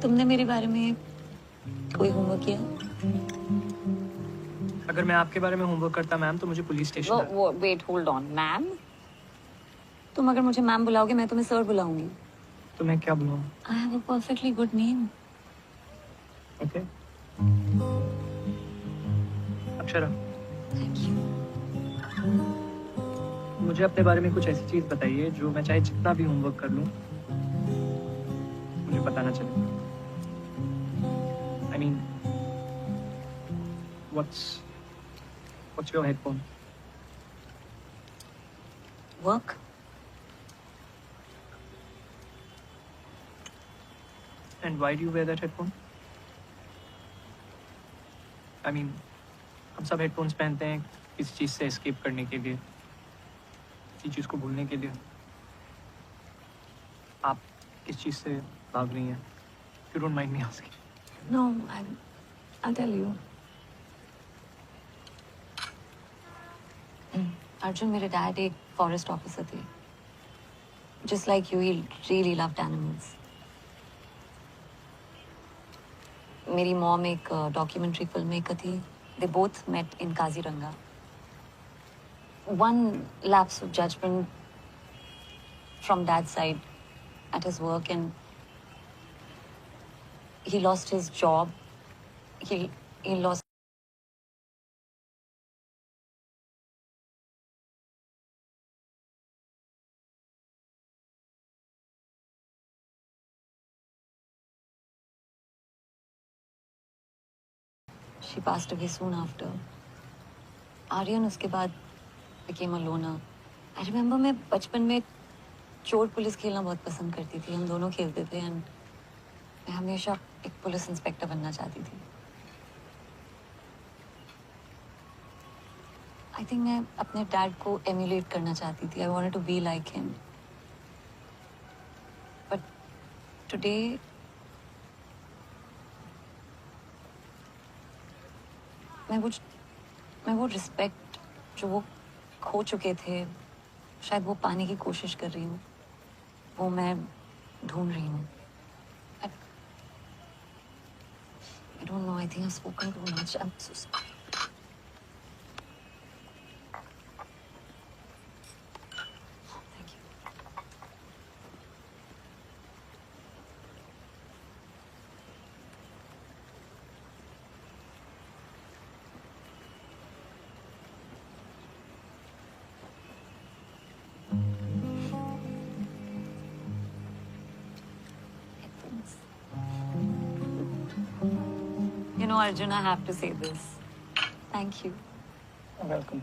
तुमने मेरे बारे में कोई होमवर्क किया? अगर मैं आपके बारे में होमवर्क करता मैम, तो मुझे police station. Wait, hold on. Ma'am? तुम अगर मुझे मैम बुलाओगे, मैं तुम्हें सर बुलाऊंगी। तो मैं क्या बुलाऊं? I have a perfectly good name. Okay. Akshara, thank you. मुझे अपने बारे में कुछ ऐसी चीज बताइए जो मैं चाहे जितना भी होमवर्क कर लूं, मुझे पता ना चले। I mean, what's your headphone? Work. And why do you wear that headphone? I mean, हम सब हेडफोन्स पहनते हैं किसी चीज़ से एस्केप करने के लिए, किसी चीज़ को भूलने के लिए। आप किस चीज़ से भाग रही हैं? You don't mind me asking. No, I'll tell you. Arjun, मेरे डैड एक फॉरेस्ट ऑफिसर थे। Just like you, he really loved animals. मेरी मॉम एक डॉक्यूमेंट्री फिल्म मेकर थी। They both met in Kaziranga. One lapse of judgment from dad's side at his work, and he lost his job. He lost. She passed away soon after. Aryan उसके बाद became a loner. I remember मैं बचपन में चोर police खेलना बहुत पसंद करती थी। हम दोनों खेलते थे, एंड मैं हमेशा एक पुलिस इंस्पेक्टर बनना चाहती थी। I think मैं अपने डैड को एम्यूलेट करना चाहती थी। I wanted to be like him. But today, मैं वो रिस्पेक्ट जो वो खो चुके थे, शायद वो पाने की कोशिश कर रही हूँ, वो मैं ढूंढ रही हूँ। I don't know, I think I've spoken too much. I'm so sorry. Thank you. You know, Arjun, I have to say this. Thank you. You're welcome.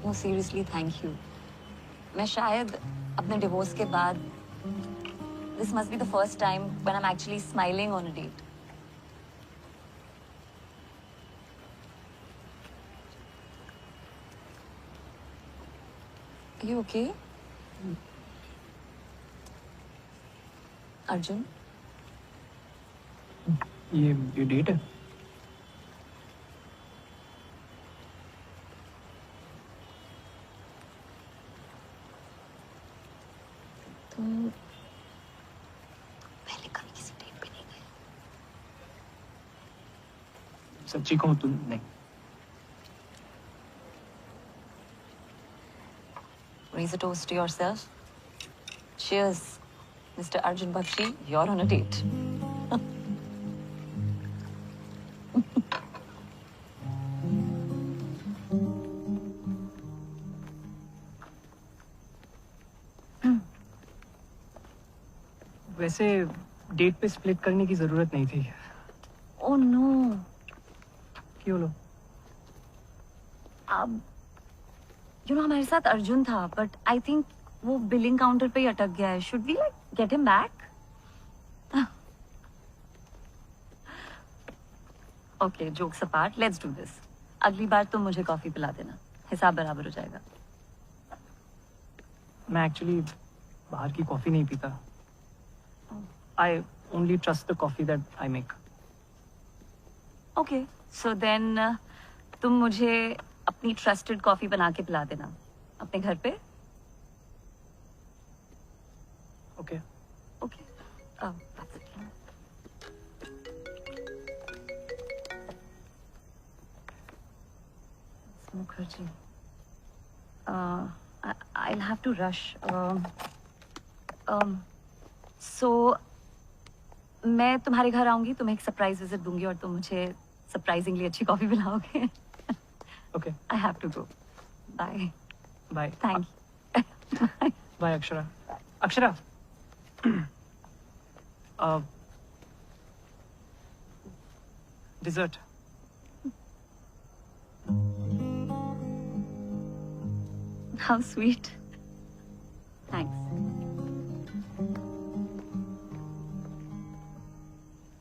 No, seriously, thank you. मैं शायद अपने डिवोर्स के बाद, this must be the first time when I'm actually smiling on a date. Are you okay? Arjun, ये date है? तुम पहले कभी किसी डेट पे नहीं गए? सच्ची कहूँ तुम नहीं। Raise a toast to yourself. Cheers, Mr. Arjun Bakshi. You're on a date. वैसे डेट पे स्प्लिट करने की जरूरत नहीं थी। Oh no. क्यों लो? अब हमारे साथ अर्जुन था, बट आई थिंक वो बिलिंग काउंटर पे ही अटक गया है. Should we like get him back? Okay, jokes apart, let's do this. अगली बार तुम मुझे कॉफी पिला देना, हिसाब बराबर हो जाएगा. मैं एक्चुअली बाहर की कॉफी नहीं पीता. I only trust the coffee that I make. Okay, so then तुम मुझे अपनी ट्रस्टेड कॉफी बना के पिला देना अपने घर पे. Okay. Okay. that's it. Mukherjee. I'll have to rush. So मैं तुम्हारे घर आऊंगी, तुम्हें एक सरप्राइज विजिट दूंगी और तुम मुझे सरप्राइजिंगली अच्छी कॉफी पिलाओगे. Okay. I have to go. Bye. Bye. Thank you. Bye Akshara. Akshara. Dessert. How sweet. Thanks.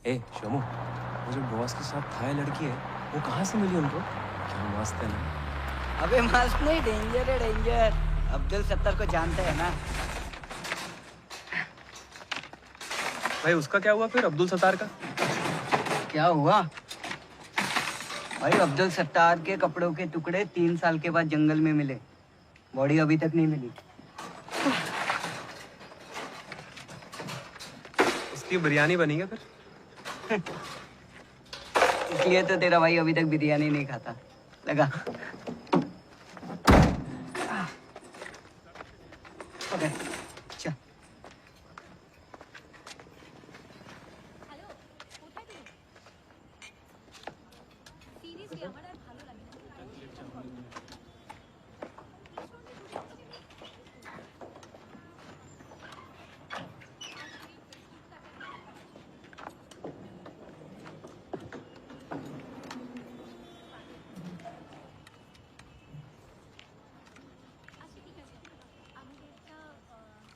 ए शमू, वो जो बॉस के साथ था लड़की है, वो कहाँ से मिली उनको? क्या मस्त है ना? अबे मस्त नहीं, डेंजर है डेंजर. अब्दुल सत्तार को जानते हैं ना? भाई उसका क्या हुआ फिर, अब्दुल सत्तार का? क्या हुआ भाई? अब्दुल सत्तार के कपड़ों के टुकड़े 3 साल के बाद जंगल में मिले. बॉडी अभी तक नहीं मिली. उसकी बिरयानी बनी क्या फिर? इसलिए तो तेरा भाई अभी तक बिरयानी नहीं खाता. लगा. ओके, चल.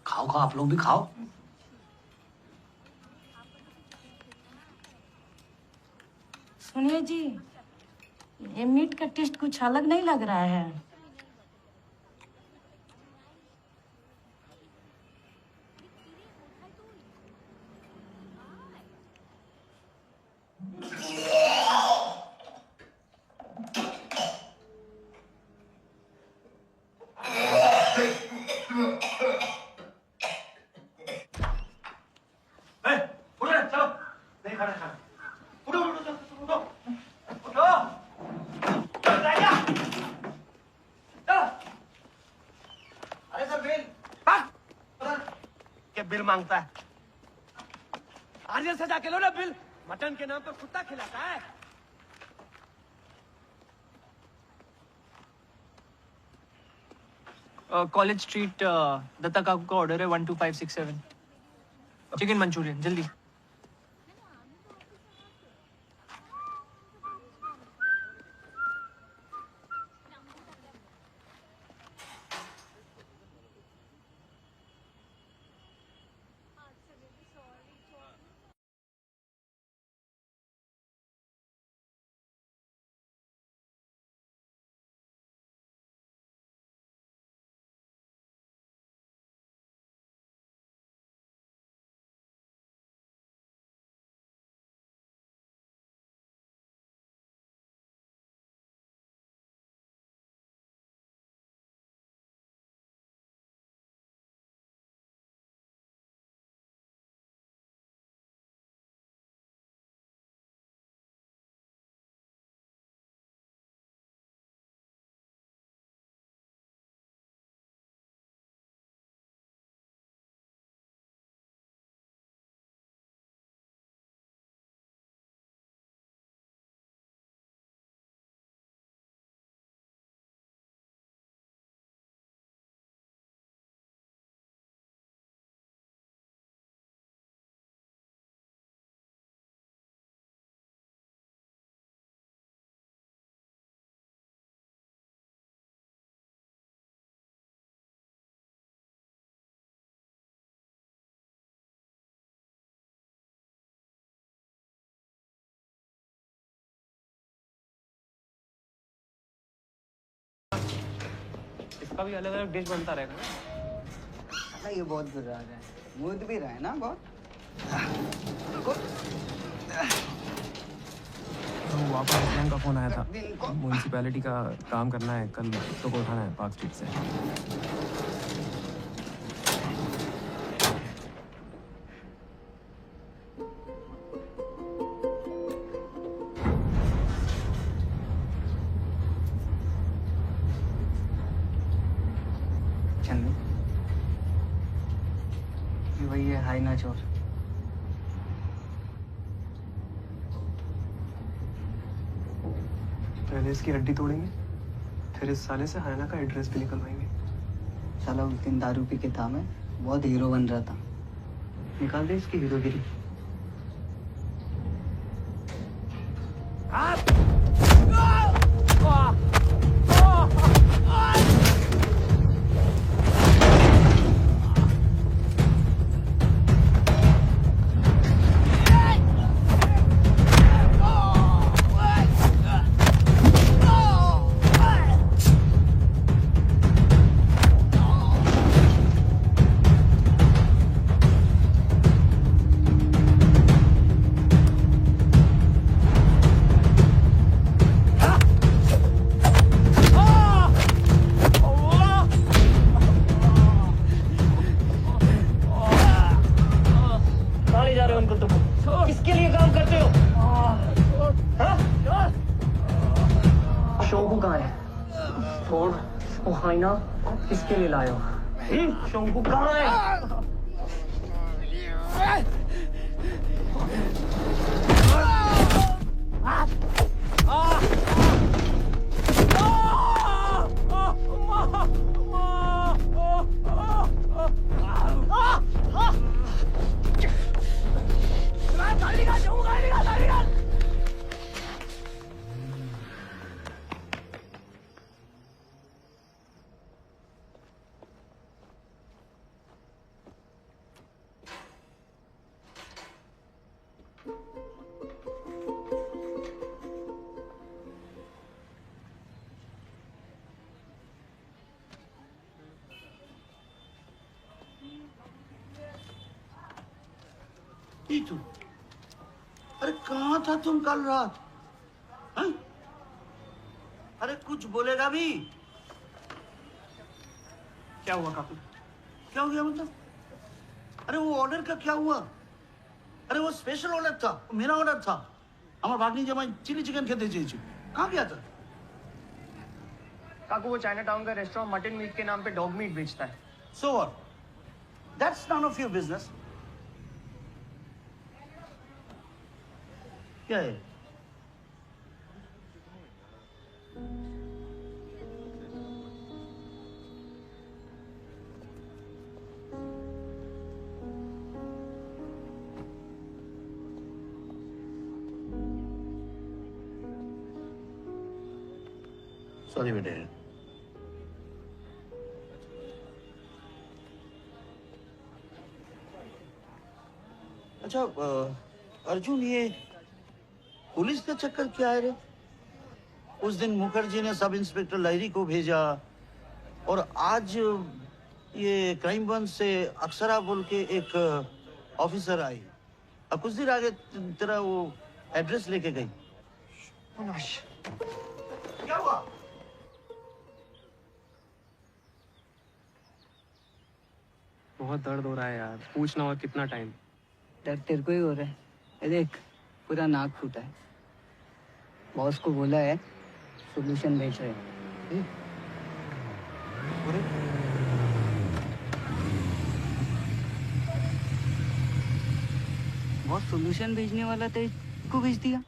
खाओ खाओ, आप लोग भी खाओ. सुनिए जी, ये मीट का टेस्ट कुछ अलग नहीं लग रहा है. बिल मांगता है. आर्यन से जाके लो ना बिल. मटन के नाम पर कुत्ता खिलाता है. कॉलेज स्ट्रीट दत्ता काकू का ऑर्डर है 12567. चिकन मंचूरियन जल्दी. का भी अलग अलग डिश बनता रहेगा। साला ये बहुत बुरा आ रहा है, मूड भी रहा है ना बहुत। तो वापस इस्लाम का फोन आया था, म्यूनसिपैलिटी का काम करना है, कल तो को उठाना है पार्क स्ट्रीट से। चंदू, ये वही है हाइना चोर। पहले इसकी हड्डी तोड़ेंगे, फिर इस साले से हायना का एड्रेस भी निकलवाएंगे। साला उस दिन दारू पी के था, मैं बहुत हीरो बन रहा था। निकाल दे इसकी हीरोगिरी। किसके लिए काम करते हो? शोंकू कहाँ है? और वो हाइना किसके लिए लाए हो? शोंकू कहाँ है? तू अरे कहाँ था तुम कल रात? हैं? अरे कुछ बोलेगा भी? क्या हुआ काकू? क्या हो गया मतलब? अरे वो ऑर्डर का क्या हुआ? अरे वो स्पेशल ऑर्डर था, मेरा ऑर्डर था। हमारे भागनी जमाई चिली चिकन खेते चाहिए। कहाँ गया था? काकू वो चाइना टाउन का रेस्टोरेंट मटन मीट के नाम पे डॉग मीट बेचता है। So what? That's none of your business. क्या है? सॉरी बेटे। अच्छा अर्जुन, ये पुलिस का चक्कर क्या है रे? उस दिन मुखर्जी ने सब इंस्पेक्टर लहरी को भेजा और आज ये क्राइम ब्रांच से अक्षरा बोल के एक ऑफिसर आई। अब कुछ देर आगे तेरा वो एड्रेस लेके गई। क्या हुआ? बहुत दर्द हो रहा है यार, पूछना और कितना टाइम? दर्द तेरे को ही हो रहा है। ये देख, पूरा नाक फूटा है। बॉस को बोला है, सॉल्यूशन भेज रहे हैं। बॉस सॉल्यूशन भेजने वाला था, इसको भेज दिया।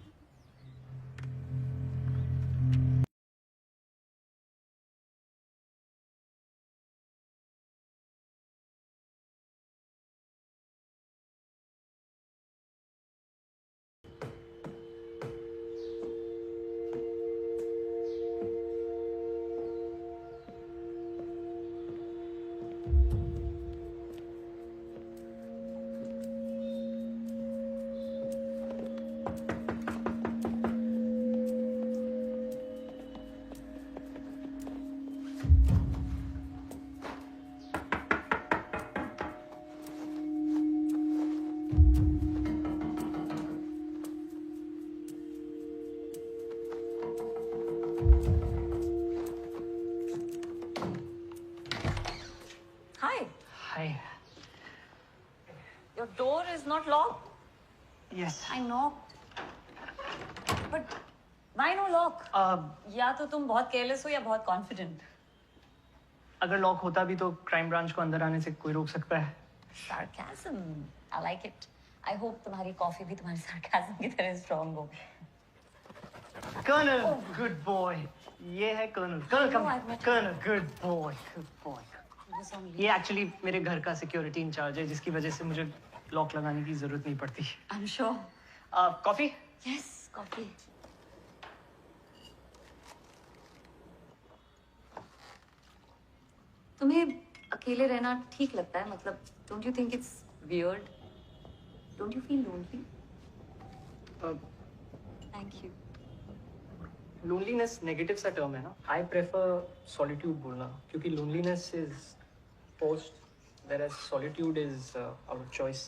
door is not locked? Yes. I knocked. But why no lock? या तो तुम बहुत careless हो या बहुत confident. अगर लॉक होता भी तो क्राइम ब्रांच को अंदर आने से कोई रोक सकता है? Sarcasm. I like it. I hope तुम्हारी कॉफी भी तुम्हारे sarcasm की तरह strong हो. Colonel, good boy. ये है Colonel. Colonel come. Colonel, good boy. Good boy. ये एक्चुअली मेरे घर का सिक्योरिटी इंचार्ज है, जिसकी वजह से मुझे लॉक लगाने की जरूरत नहीं पड़ती. I'm sure. Coffee? Yes, coffee. तुम्हें अकेले रहना ठीक लगता है? मतलब don't you think it's weird? Don't you feel lonely? Thank you. Loneliness negative सा टर्म है ना. आई प्रेफर सॉलिट्यूड बोलना, क्योंकि loneliness is forced, whereas solitude is our choice.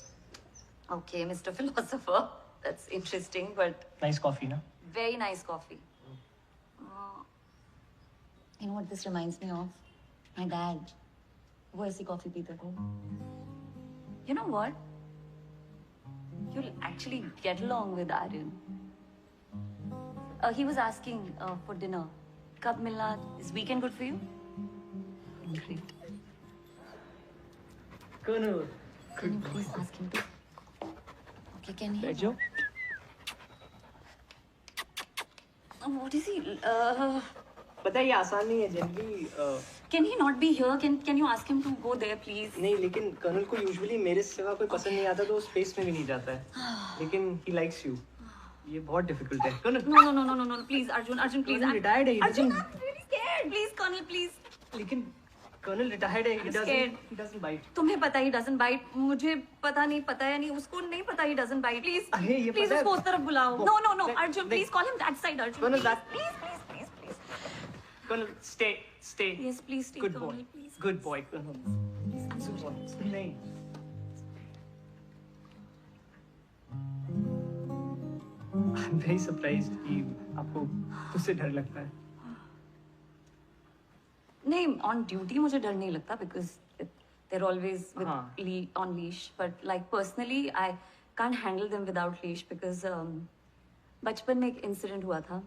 Okay, Mr. Philosopher. That's interesting, but Nice coffee, na? very nice coffee. You know what this reminds me of? My dad. वो ऐसी coffee पीता था. You know what? You'll actually get along with Aryan. He was asking for dinner. कब मिलना? Is weekend good for you? Great. Colonel, Can you please ask him to? Okay, can he? बैठ जाओ. What is he? पता है ये आसान नहीं है generally. Can he not be here? Can you ask him to go there, please? नहीं, लेकिन कर्नल को यूजुअली मेरे सिवा कोई पसंद नहीं आता तो वो स्पेस में भी नहीं जाता है. लेकिन ही लाइक्स यू. ये बहुत डिफिकल्ट है. Colonel. No, please, Arjun, please. Colonel retired है. Arjun, I'm really scared. Please, Colonel, please. लेकिन कर्नल रिटायर्ड है. I'm scared. He doesn't bite. तुम्हें पता ही doesn't bite. मुझे पता नहीं, पता है नहीं. उसको नहीं पता ही doesn't bite. Please, अरे ये please पता है. उसको उस तरफ बुलाओ. No, Arjun, please call him that side, Arjun. Colonel, Please. Colonel, stay. Yes, please stay, Good boy. Colonel, please. Good boy, colonel. I'm so sorry. नहीं. I'm very surprised कि आपको उससे डर लगता है. नहीं, on duty मुझे डर नहीं लगता because they're always with on leash. But like personally, I can't handle them without leash because बचपन में एक इंसिडेंट हुआ था.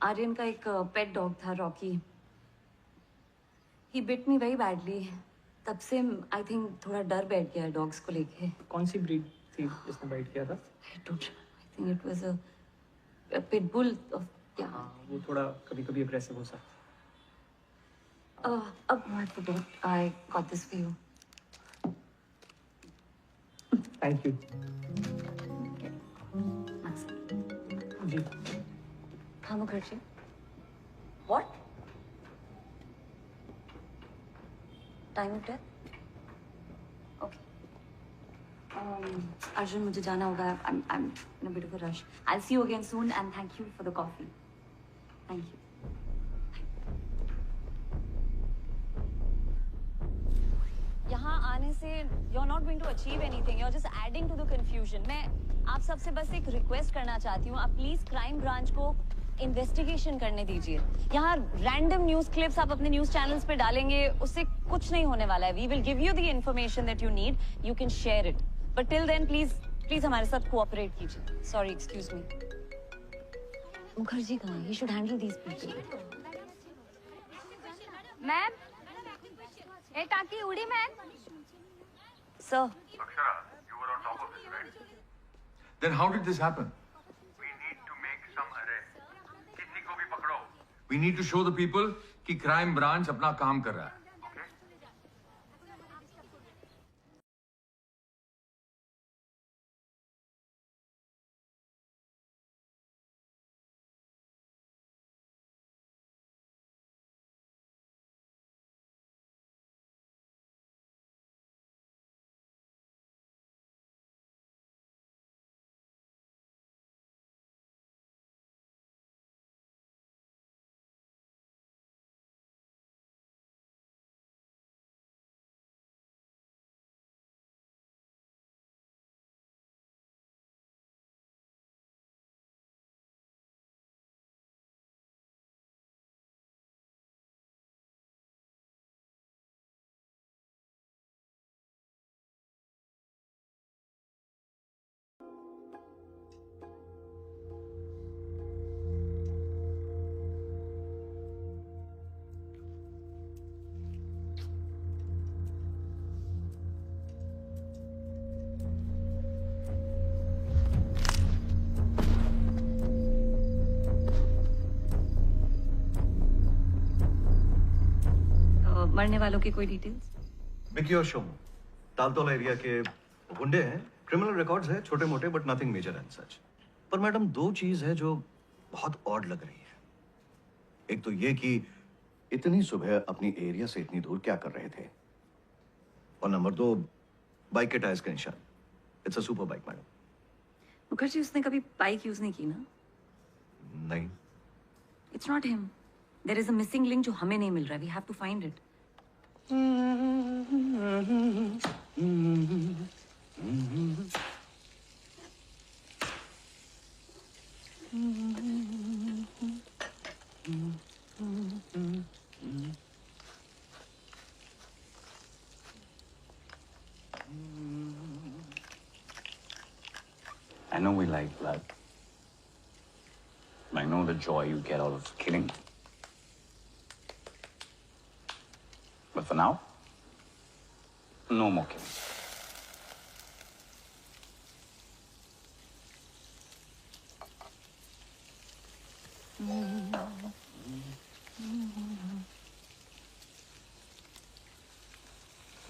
आर्यन का एक पेट डॉग था, Rocky. He bit me very badly. तब से I think थोड़ा डर बैठ गया है डॉग्स को लेके. कौन सी ब्रीड थी जिसने बाइट किया था? I think it was a pit bull of yeah. हाँ, वो थोड़ा कभी-कभी अग्रेसिव हो सकता है. I forgot. I got this for you. Thank you. जी. हाँ Mukherjee. What? Time of death? Okay. Arjun, मुझे जाना होगा. I'm in a bit of a rush. I'll see you again soon and thank you for the coffee. Thank you. यहाँ आने से you're not going to achieve anything. You're just adding to the confusion. मैं आप सबसे बस एक request करना चाहती हूँ. आप प्लीज क्राइम ब्रांच को इन्वेस्टिगेशन करने दीजिए. यहाँ रैंडम न्यूज क्लिप्स आप अपने न्यूज चैनल्स पे डालेंगे, उससे कुछ नहीं होने वाला है. We will give you the information that you need. You can share it, but till then please हमारे साथ कोऑपरेट कीजिए. Sorry, excuse me. मुखर्जी कहाँ है? He should handle these people. Ma'am, ए टाकी उड़ी ma'am. Sir. Akshara, you were on top of this, right? Then how did this happen? We need to make some arrest. किसी को भी पकड़ो. We need to show the people कि crime branch अपना काम कर रहा है. मरने वालों की कोई डिटेल्स? विकी और शोमू तालतोला एरिया के गुंडे हैं, क्रिमिनल रिकॉर्ड्स है छोटे मोटे, but nothing major and such. पर मैडम दो चीज है जो बहुत ऑड लग रही है। एक तो ये कि इतनी सुबह अपनी एरिया से इतनी दूर क्या कर रहे थे, और नंबर दो बाइक के टायर्स के निशान। It's a super bike madam. Mukherjee उसने कभी बाइक यूज नहीं की ना? नहीं। It's not him. There is a missing link जो हमें नहीं मिल रहा है। We have to find it. I know we like blood. I know the joy you get out of killing. But for now, no more killing.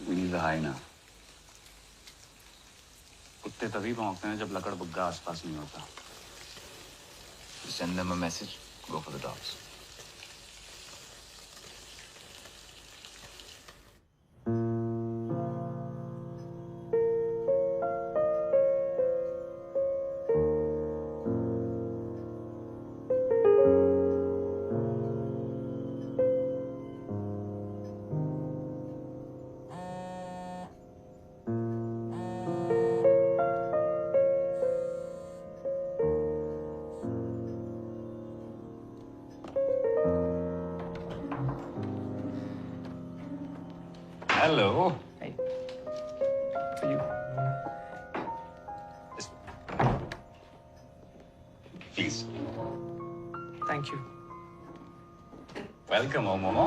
We need the hyena. कुत्ते तभी भौंकते हैं जब लकड़ बुग्गा आसपास नहीं होता। Send them a message. Go for the dogs. Hello. Hey. For you. Please. Thank you. Welcome, Momo.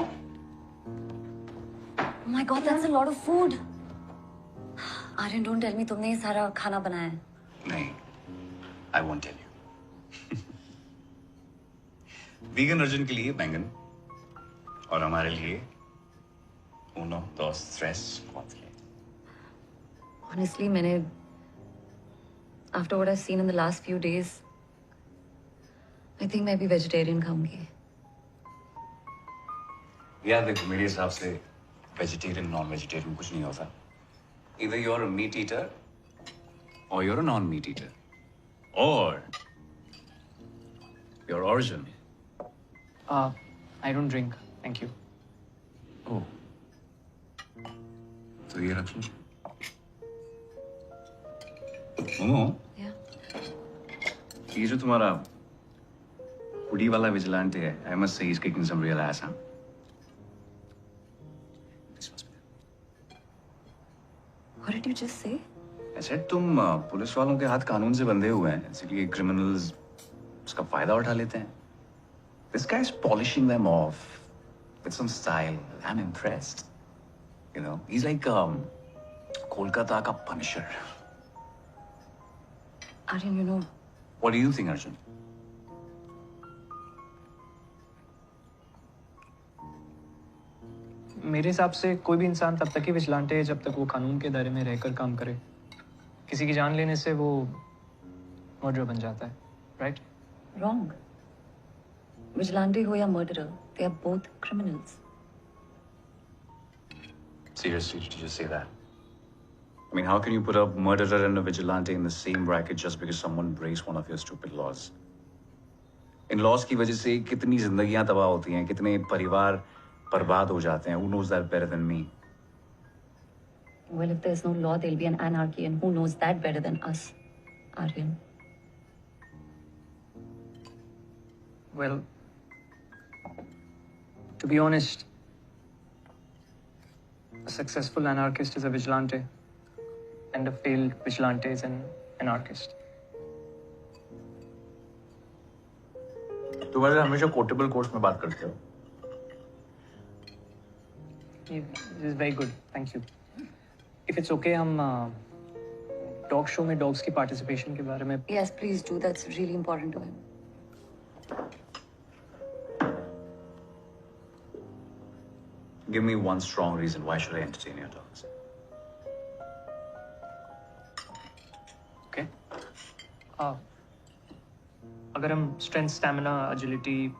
Oh my God, that's a lot of food. Aryan, don't tell me तुमने ये सारा खाना बनाया है। नहीं, I won't tell you. Vegan Arjun के लिए बैंगन और हमारे लिए uno, dos, tres, cuatro. Honestly, मैंने after what I've seen in the last few days, I think मैं भी vegetarian खाऊंगी। यार देखो, मेरे हिसाब से वेजिटेरियन नॉन वेजिटेरियन कुछ नहीं होता। Either you're a meat eater or you're a non-meat eater, or you're Arjun. I don't drink. Thank you. Oh. तो ये रख लो। मोमो, ये जो तुम्हारा हुडी वाला विजिलेंटे है, I must say he's kicking some real ass, huh? What did you just say? I said तुम police वालों के हाथ कानून से बंधे हुए हैं, इसलिए criminals उसका फायदा उठा लेते हैं। This guy's polishing them off with some style. I'm impressed. You know, he's like Kolkata ka Punisher. Aryan, you know. What do you think, Arjun? मेरे हिसाब से कोई भी इंसान तब तक ही विजिलेंटे है जब तक वो कानून के दायरे में रहकर काम करे। किसी की जान लेने से वो मर्डर बन जाता है, राइट? Wrong. Vigilante हो या murderer, they are both criminals. Seriously, did you just say that? I mean, how can you put a murderer and a vigilante in the same bracket just because someone breaks one of your stupid laws? In laws की वजह से कितनी जिंदगियां तबाह होती हैं, कितने परिवार बर्बाद हो जाते हैं। Who knows that better than me? Well, if there's no law, there'll be an anarchy, and who knows that better than us, Aryan? Well, to be honest, a successful anarchist is a vigilante, and a failed vigilante is an anarchist. तुम ऐसे हमेशा quotable course में बात करते हो। This is very good, thank you. If it's okay, हम dog show में dogs की पार्टिसिपेशन के बारे में। Yes, please do. That's really important to him. Give me one strong reason why should I entertain your talks. Okay. अगर हम strength, stamina, agility,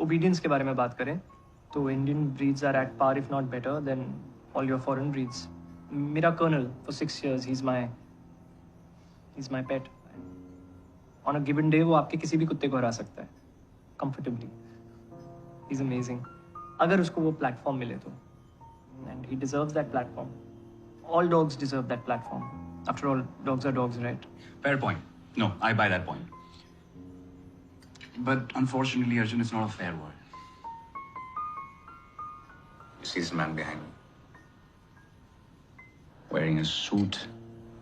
obedience के बारे में बात करें तो Indian breeds are at par if not better than all your foreign breeds. मेरा Colonel for 6 years he is my pet. On a given day वो आपके किसी भी कुत्ते को हरा सकता है कंफर्टेबली. He is amazing. अगर उसको वो प्लेटफॉर्म मिले तो. And he deserves that platform. All dogs deserve that platform. After all dogs are dogs, right? Fair point. No, I buy that point. But unfortunately, Arjun, it's not a fair world. You see this man behind me? Wearing a suit,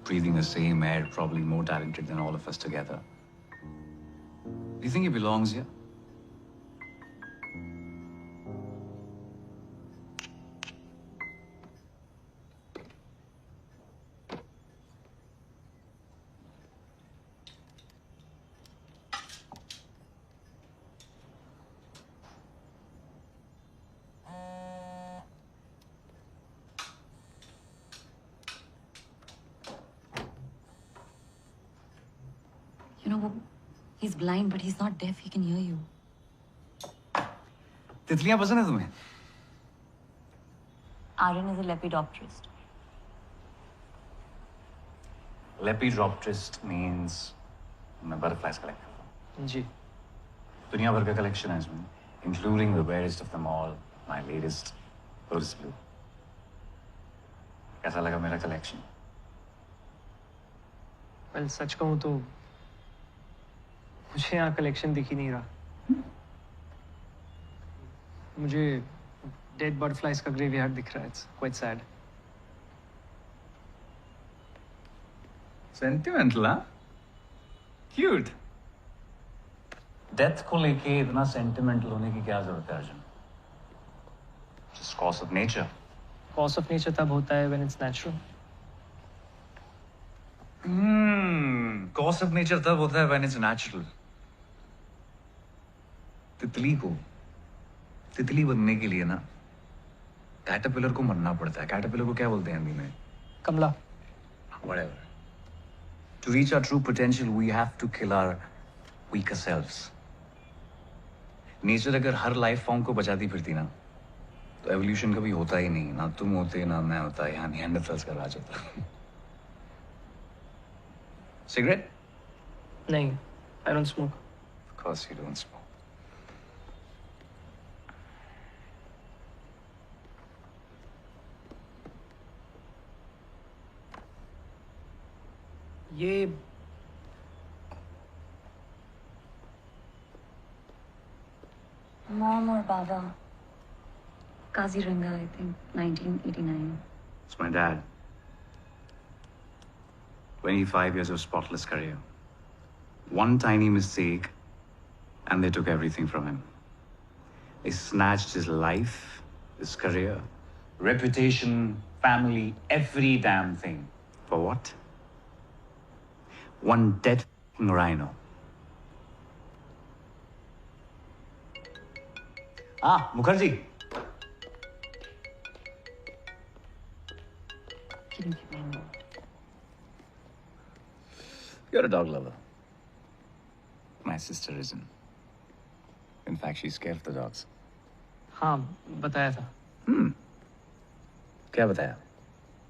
breathing the same air, probably more talented than all of us together. Do you think he belongs here? You know, he's blind, but he's not deaf. He can hear you. तितलियां पसंद है तुम्हें? Aryan is a lepidopterist. Lepidopterist means मैं butterflies collect करता हूँ. जी. दुनिया भर का collection है इसमें, including the rarest of them all, my latest Lotus Blue. कैसा लगा मेरा collection? Well, सच कहूँ तो मुझे यहाँ कलेक्शन दिख ही नहीं रहा. मुझे डेड बटरफ्लाइज का ग्रेवयार्ड दिख रहा है. It's quite sad. Sentimental, हाँ? Cute. Death को लेके इतना sentimental होने की क्या जरूरत है, Arjun? Just course of nature. Course of nature तब होता है when it's natural. Course of nature तब होता है when it's natural. तितली बनने के लिए ना कैटरपिलर को मरना पड़ता है. कैटरपिलर को क्या बोलते हैं हिंदी में? कमला. Whatever. To reach our true potential, we have to kill our weaker selves. Nature अगर हर लाइफ फॉर्म को बचाती फिरती ना तो एवोल्यूशन कभी होता ही नहीं. ना तुम होते ना मैं होता, यहाँ निएंडरथाल्स का राज होता. Cigarette? नहीं, I don't smoke. Of course you don't smoke. ये Mom or Baba? Kaziranga, I think, 1989. It's my dad. 25 years of spotless career. One tiny mistake, and they took everything from him. They snatched his life, his career, reputation, family, every damn thing. For what? One dead rhino. Mukherjee. You're a dog lover. My sister isn't. In fact, she's scared of the dogs. हाँ, बताया था. क्या बताया?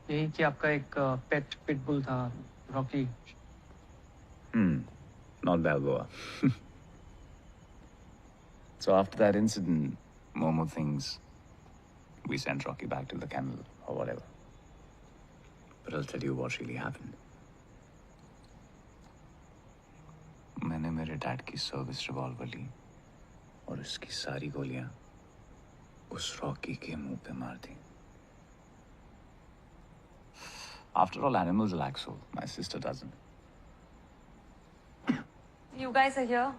यही कि आपका एक पेट pitbull था, Rocky. Not Balboa. So after that incident, Momo thinks we sent Rocky back to the kennel or whatever. But I'll tell you what really happened. मैंने मेरे डैड की सर्विस रिवॉल्वर ली और उसकी सारी गोलियां उस रॉकी के मुंह पे मार दी. After all, animals lack soul. My sister doesn't. You guys are here.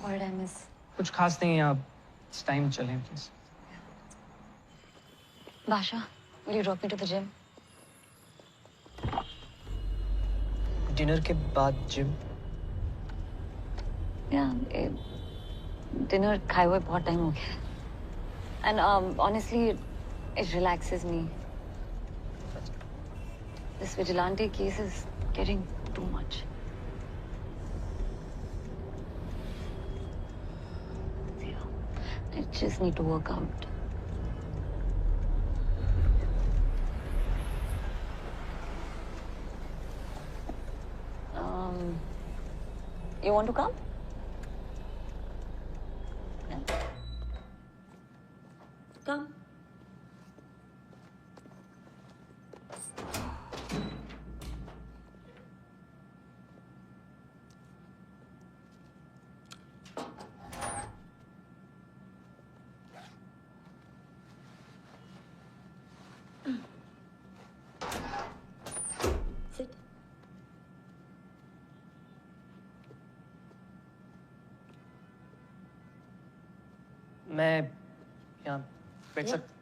What did I miss? कुछ खास नहीं है. आप इस टाइम चलें please. Basha, will you drop me to the gym? Dinner के बाद जिम? Yeah, डिनर खाए हुए बहुत टाइम हो गया and honestly it relaxes me. This vigilante case is getting too much. I just need to work out. You want to come? Yeah. Come. Sit. मैं यहाँ बैठ Yeah. सकता.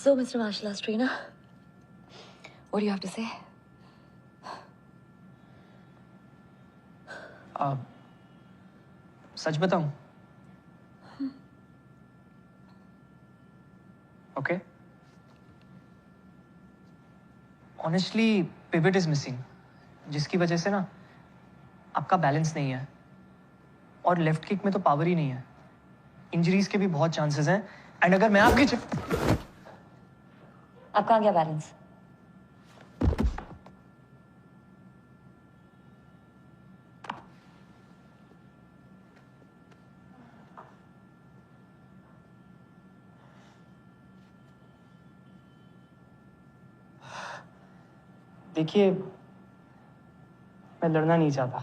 So, Mr. Martial Arts Trainer, what do you have to say? सच बताऊं? Okay. Honestly, pivot is missing, जिसकी वजह से ना आपका बैलेंस नहीं है और लेफ्ट किक में तो पावर ही नहीं है. इंजरीज के भी बहुत चांसेस हैं एंड अगर मैं आपकी अब कहाँ गया बैलेंस? देखिए, मैं लड़ना नहीं चाहता.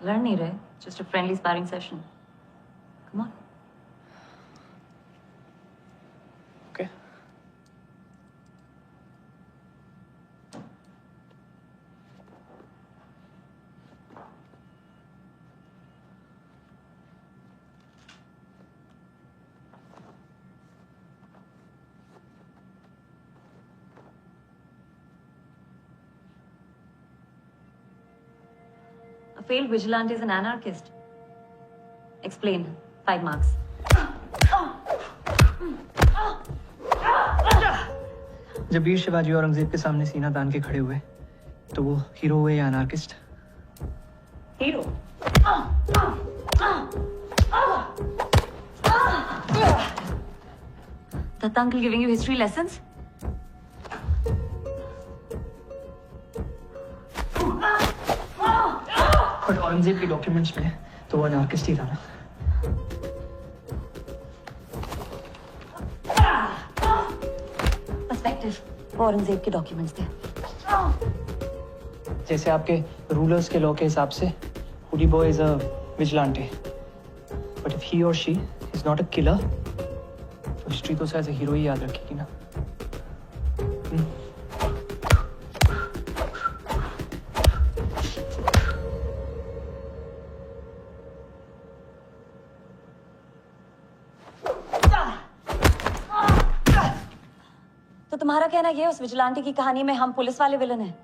लड़ नहीं रहे, just a friendly sparring session. Come on. Okay. A failed vigilante is an anarchist. Explain. 5 marks. जब वीर शिवाजी औरंगजेब के सामने सीना तान के खड़े हुए तो वो हीरो हुए या anarchist? Hero. That uncle giving you history lessons? But Aurangzeb के डॉक्यूमेंट्स में तो वो अनार्किस्ट ही था ना. Perspective. वो औरंगजेब के डॉक्यूमेंट्स थे. जैसे आपके रूलर्स के लॉ के हिसाब से hoodie boy is a vigilante, but if he और she is not a killer तो हिस्ट्री तो उसे एज अ हीरो ही याद रखेगी ना. तो तुम्हारा कहना ये उस विजिलेंटे की कहानी में हम पुलिस वाले विलन हैं?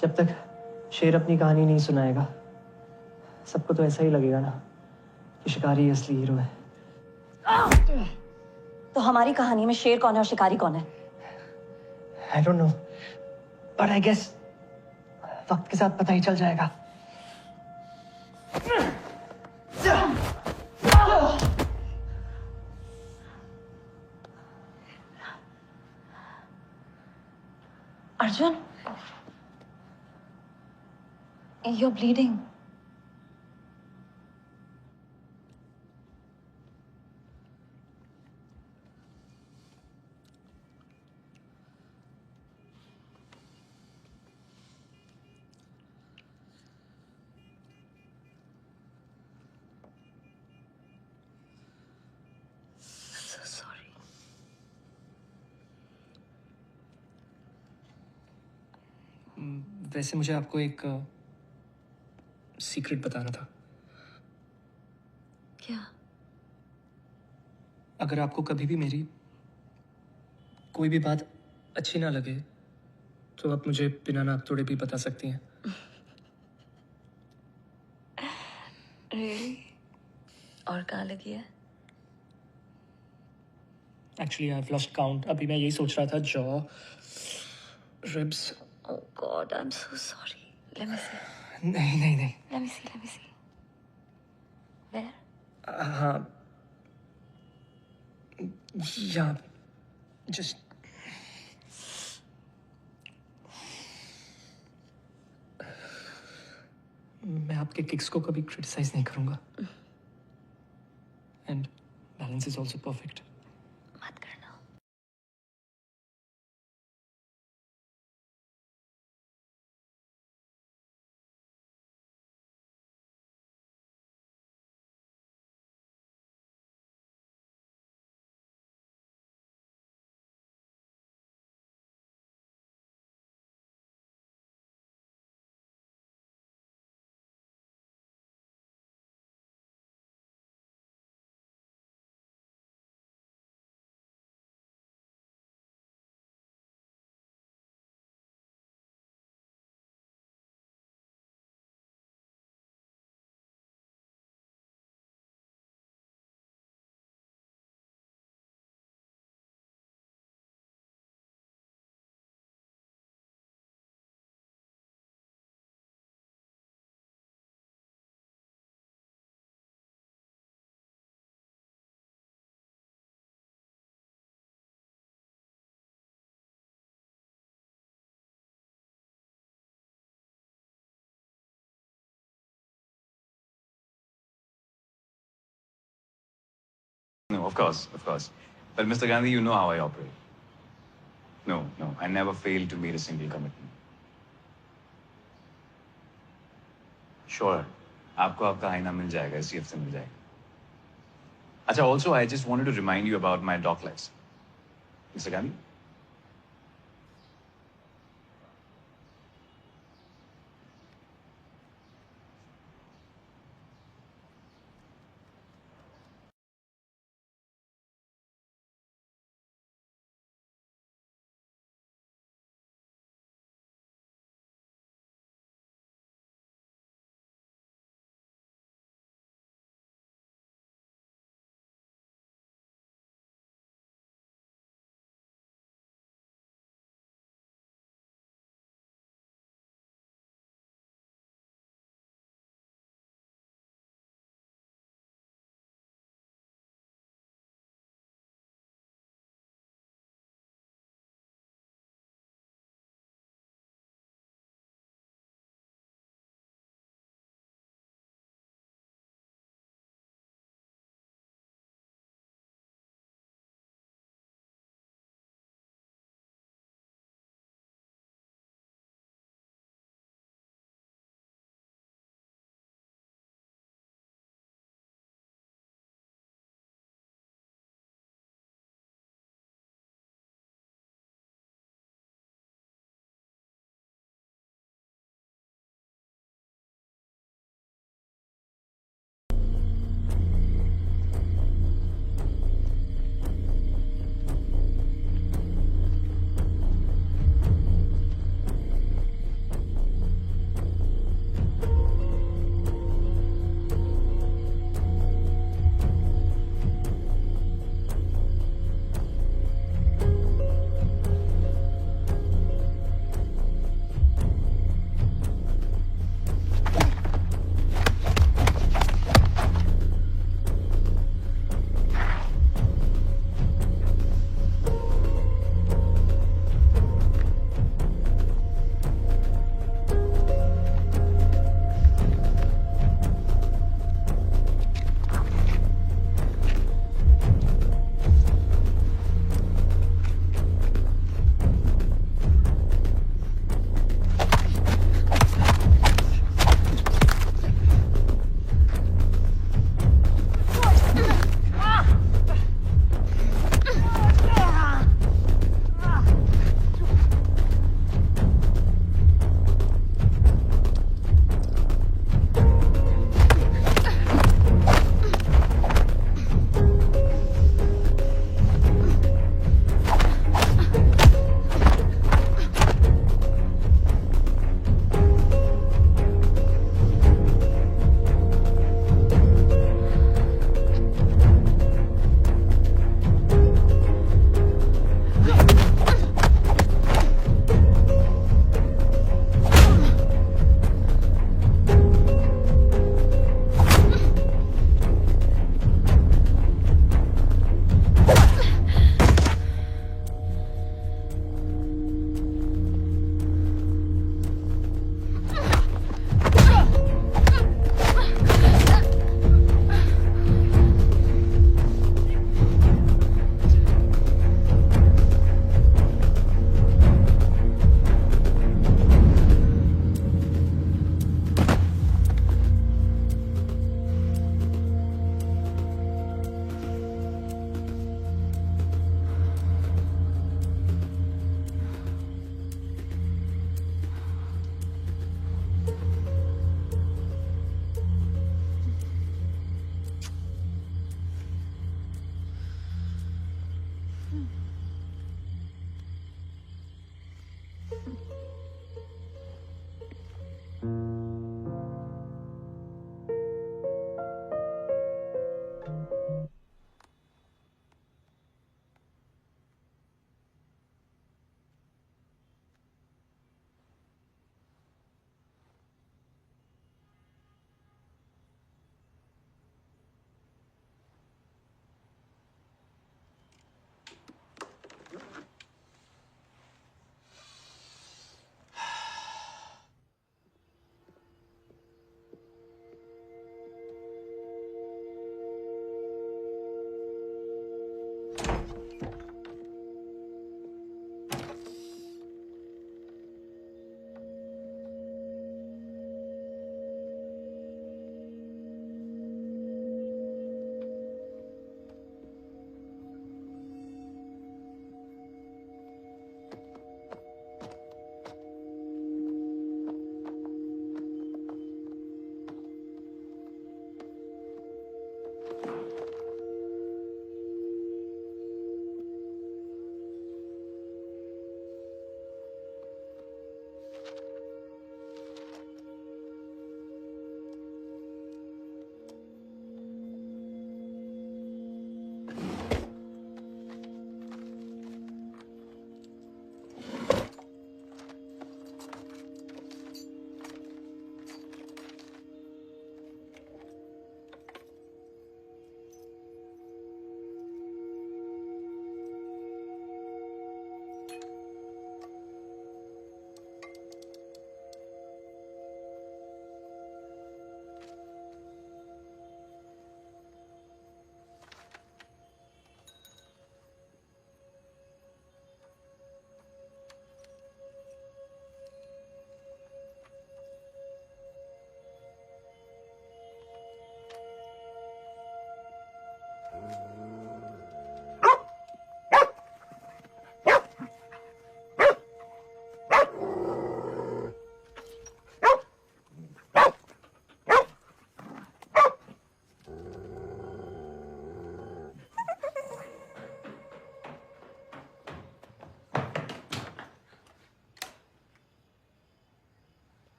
जब तक शेर अपनी कहानी नहीं सुनाएगा सबको तो ऐसा ही लगेगा ना कि शिकारी असली हीरो है. तो हमारी कहानी में शेर कौन है और शिकारी कौन है? I don't know, but I guess वक्त के साथ पता ही चल जाएगा. Arjun, you're bleeding. वैसे मुझे आपको एक सीक्रेट बताना था। क्या? अगर आपको कभी भी मेरी कोई भी बात अच्छी ना लगे तो आप मुझे बिना नाक तोड़े भी बता सकती हैं। Really? और कहाँ लगी है? Actually I have lost count. अभी मैं यही सोच रहा था, jaw, ribs. Oh God, I'm so sorry. Let me see. नहीं नहीं नहीं। Let me see. Let me see. Where? हाँ, यहाँ जस्ट मैं आपके किक्स को कभी क्रिटिसाइज नहीं करूंगा। And balance is also perfect. मत करना। No, of course, of course. But Mr. Gandhi, you know how I operate. No, no, I never fail to meet a single commitment. Sure, आपको आपका आईना मिल जाएगा, इसी हफ्ते मिल जाएगा। अच्छा, also I just wanted to remind you about my doc license. Mr. Gandhi?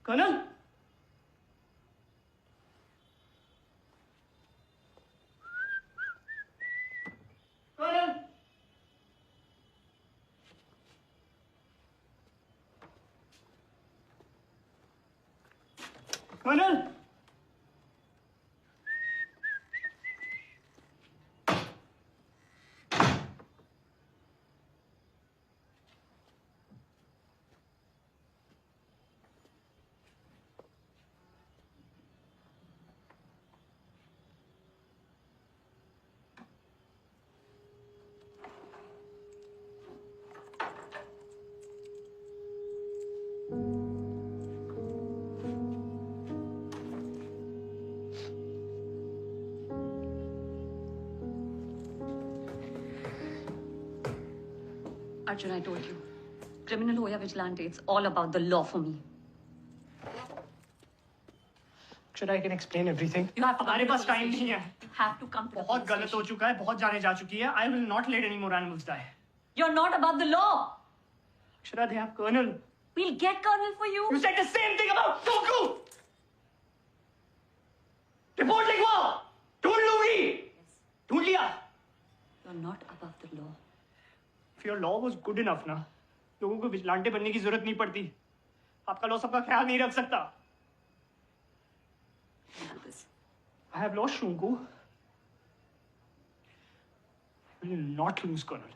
Colonel colonel colonel Arjun, I told you. Criminal हो या vigilante, it's all about the law for me. Should I can explain everything? You have to हमारे पास time नहीं है. You have to come to the बहुत police गलत हो station. चुका है, बहुत जाने जा चुकी है. I will not let any more animals die. You're not above the law. Akshara, they have Colonel. We'll get Colonel for you. You said the same thing about Goku. Report लिखवाओ. ढूंढ लूंगी. ढूंढ लिया. You're not above the law. If your law was good enough ना, लोगों को vigilante बनने की जरूरत नहीं पड़ती. आपका लॉ सबका ख्याल नहीं रख सकता. I have lost Shunku. I will not lose Colonel.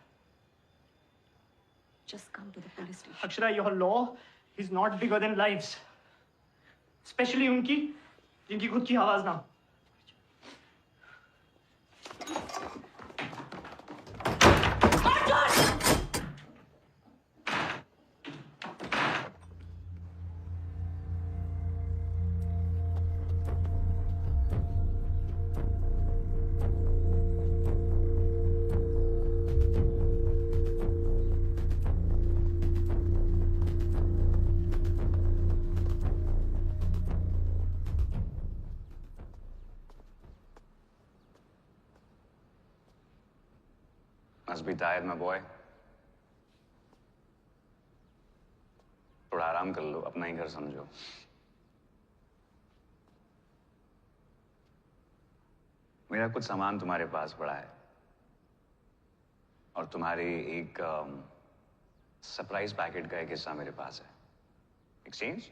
Just come to the police station. Akshara, your law is not bigger than lives. Especially उनकी जिनकी खुद की आवाज ना. Must be tired, my boy. थोड़ा आराम कर लो, अपना ही घर समझो. मेरा कुछ सामान तुम्हारे पास पड़ा है और तुम्हारे एक सरप्राइज पैकेट का एक हिस्सा मेरे पास है. एक्सचेंज?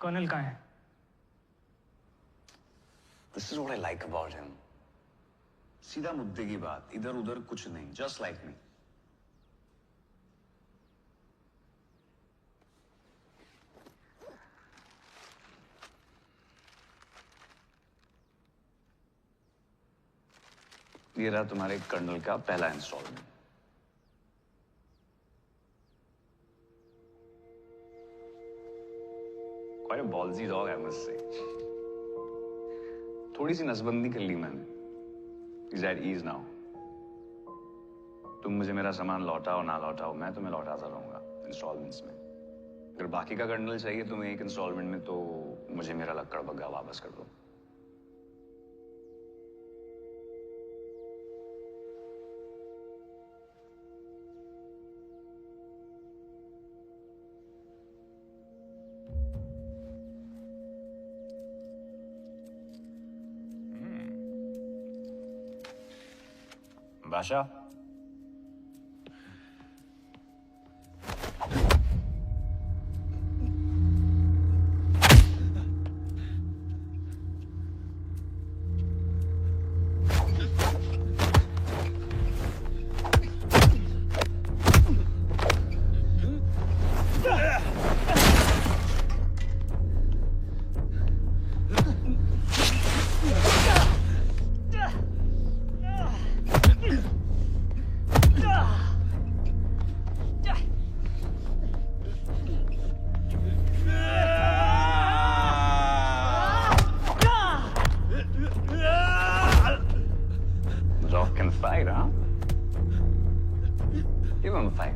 कर्नल कहाँ है? This is what I like about him. सीधा मुद्दे की बात, इधर उधर कुछ नहीं, just like me. ये रहा तुम्हारे कर्नल का पहला instalment. Quite a ballsy dog, I must say. थोड़ी सी नसबंदी कर ली मैंने. He's at ease now. तुम मुझे मेरा सामान लौटाओ ना लौटाओ, मैं तुम्हें लौटाता रहूंगा इंस्टॉलमेंट्स में. अगर बाकी का कर्नल चाहिए तुम्हें एक इंस्टॉलमेंट में, तो मुझे मेरा लक्कड़ बग्गा वापस कर दो। बादशाह, Rock can fight, huh? You gonna fight?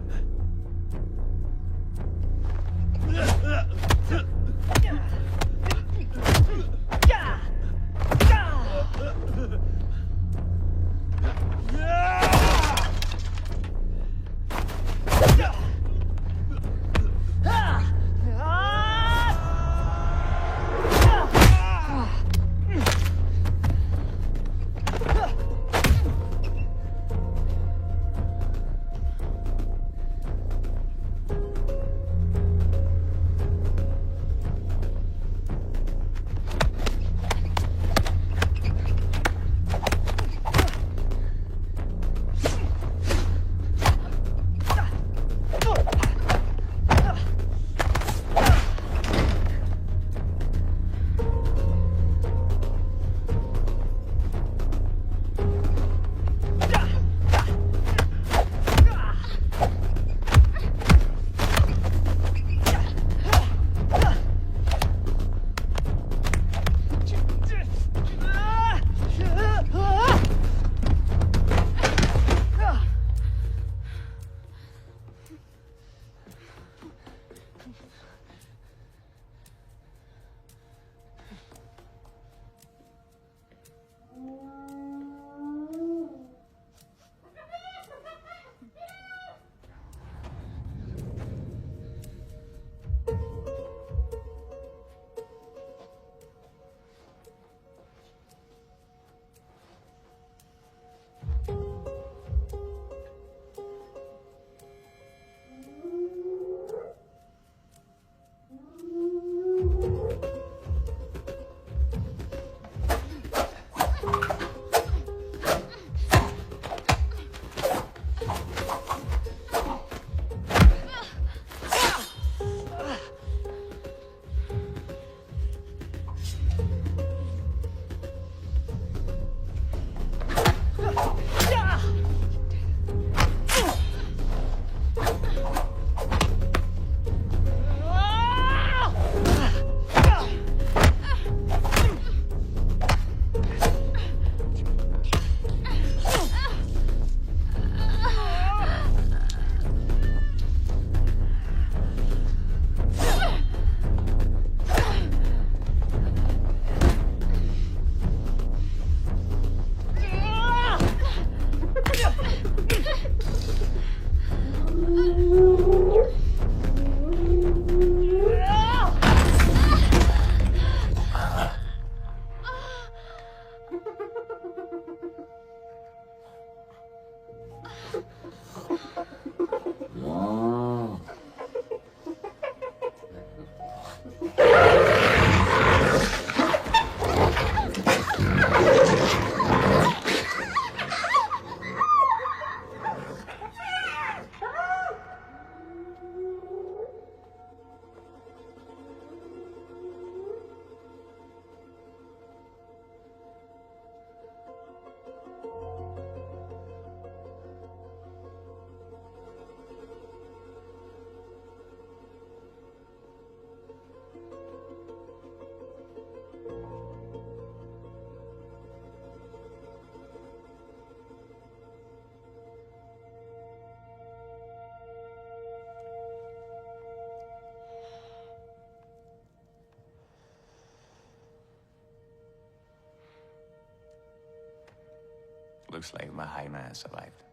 Looks like my hyena has survived.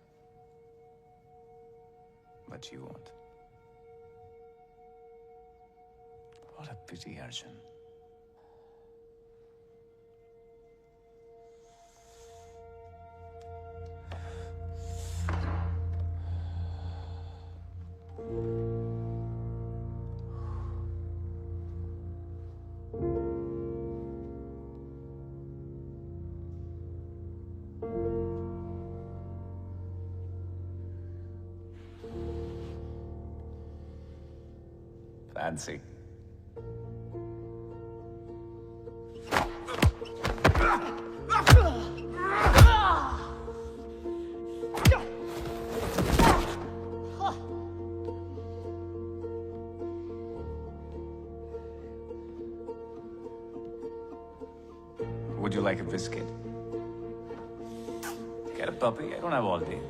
But you won't. What a pity, Arjun. Fancy. Would you like a biscuit? Get a puppy. I don't have all day.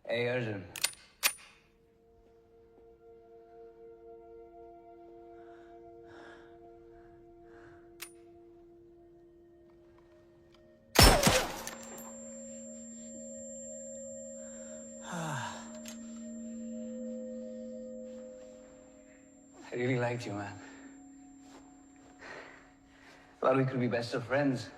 Hey, Arjun. I really liked you, man. Thought we could be best of friends.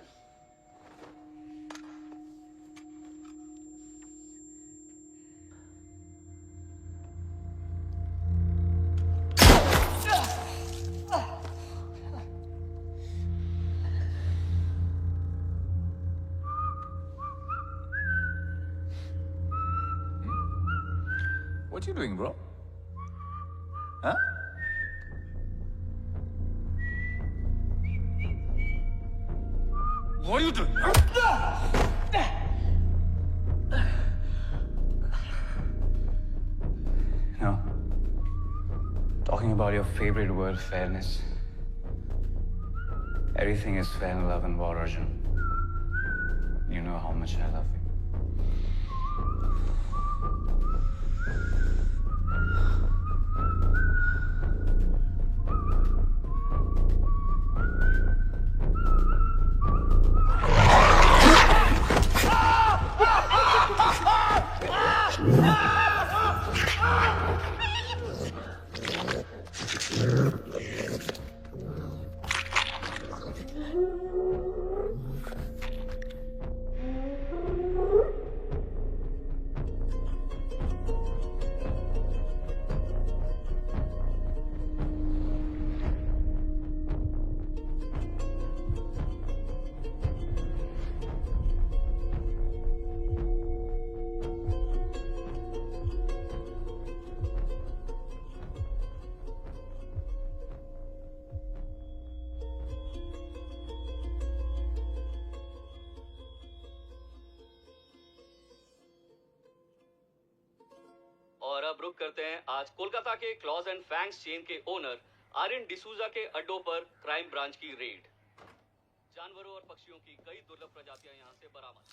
What you doing, bro? Huh? What are you doing? No. Talking about your favorite word, fairness. Everything is fair in love and war, Arjun. You know how much I love you. और अब रुक करते हैं आज कोलकाता के clause and fangs chain के owner Aryan D'Souza के अड्डों पर क्राइम ब्रांच की रेड। जानवरों और पक्षियों की कई दुर्लभ प्रजातियां यहां से बरामद।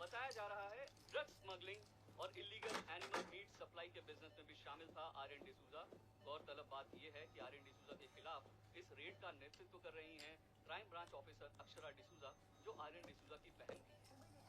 बताया जा रहा है ड्रग्स स्मगलिंग, और इलीगल एनिमल मीट सप्लाई के बिजनेस में भी शामिल था आर्यन डिसूजा। गौरतलब बात यह है कि आर्यन डिसूजा के खिलाफ इस रेड का नेतृत्व कर रही हैं crime branch officer Akshara D'Souza, जो आर्यन डिसूजा की बहन भी है।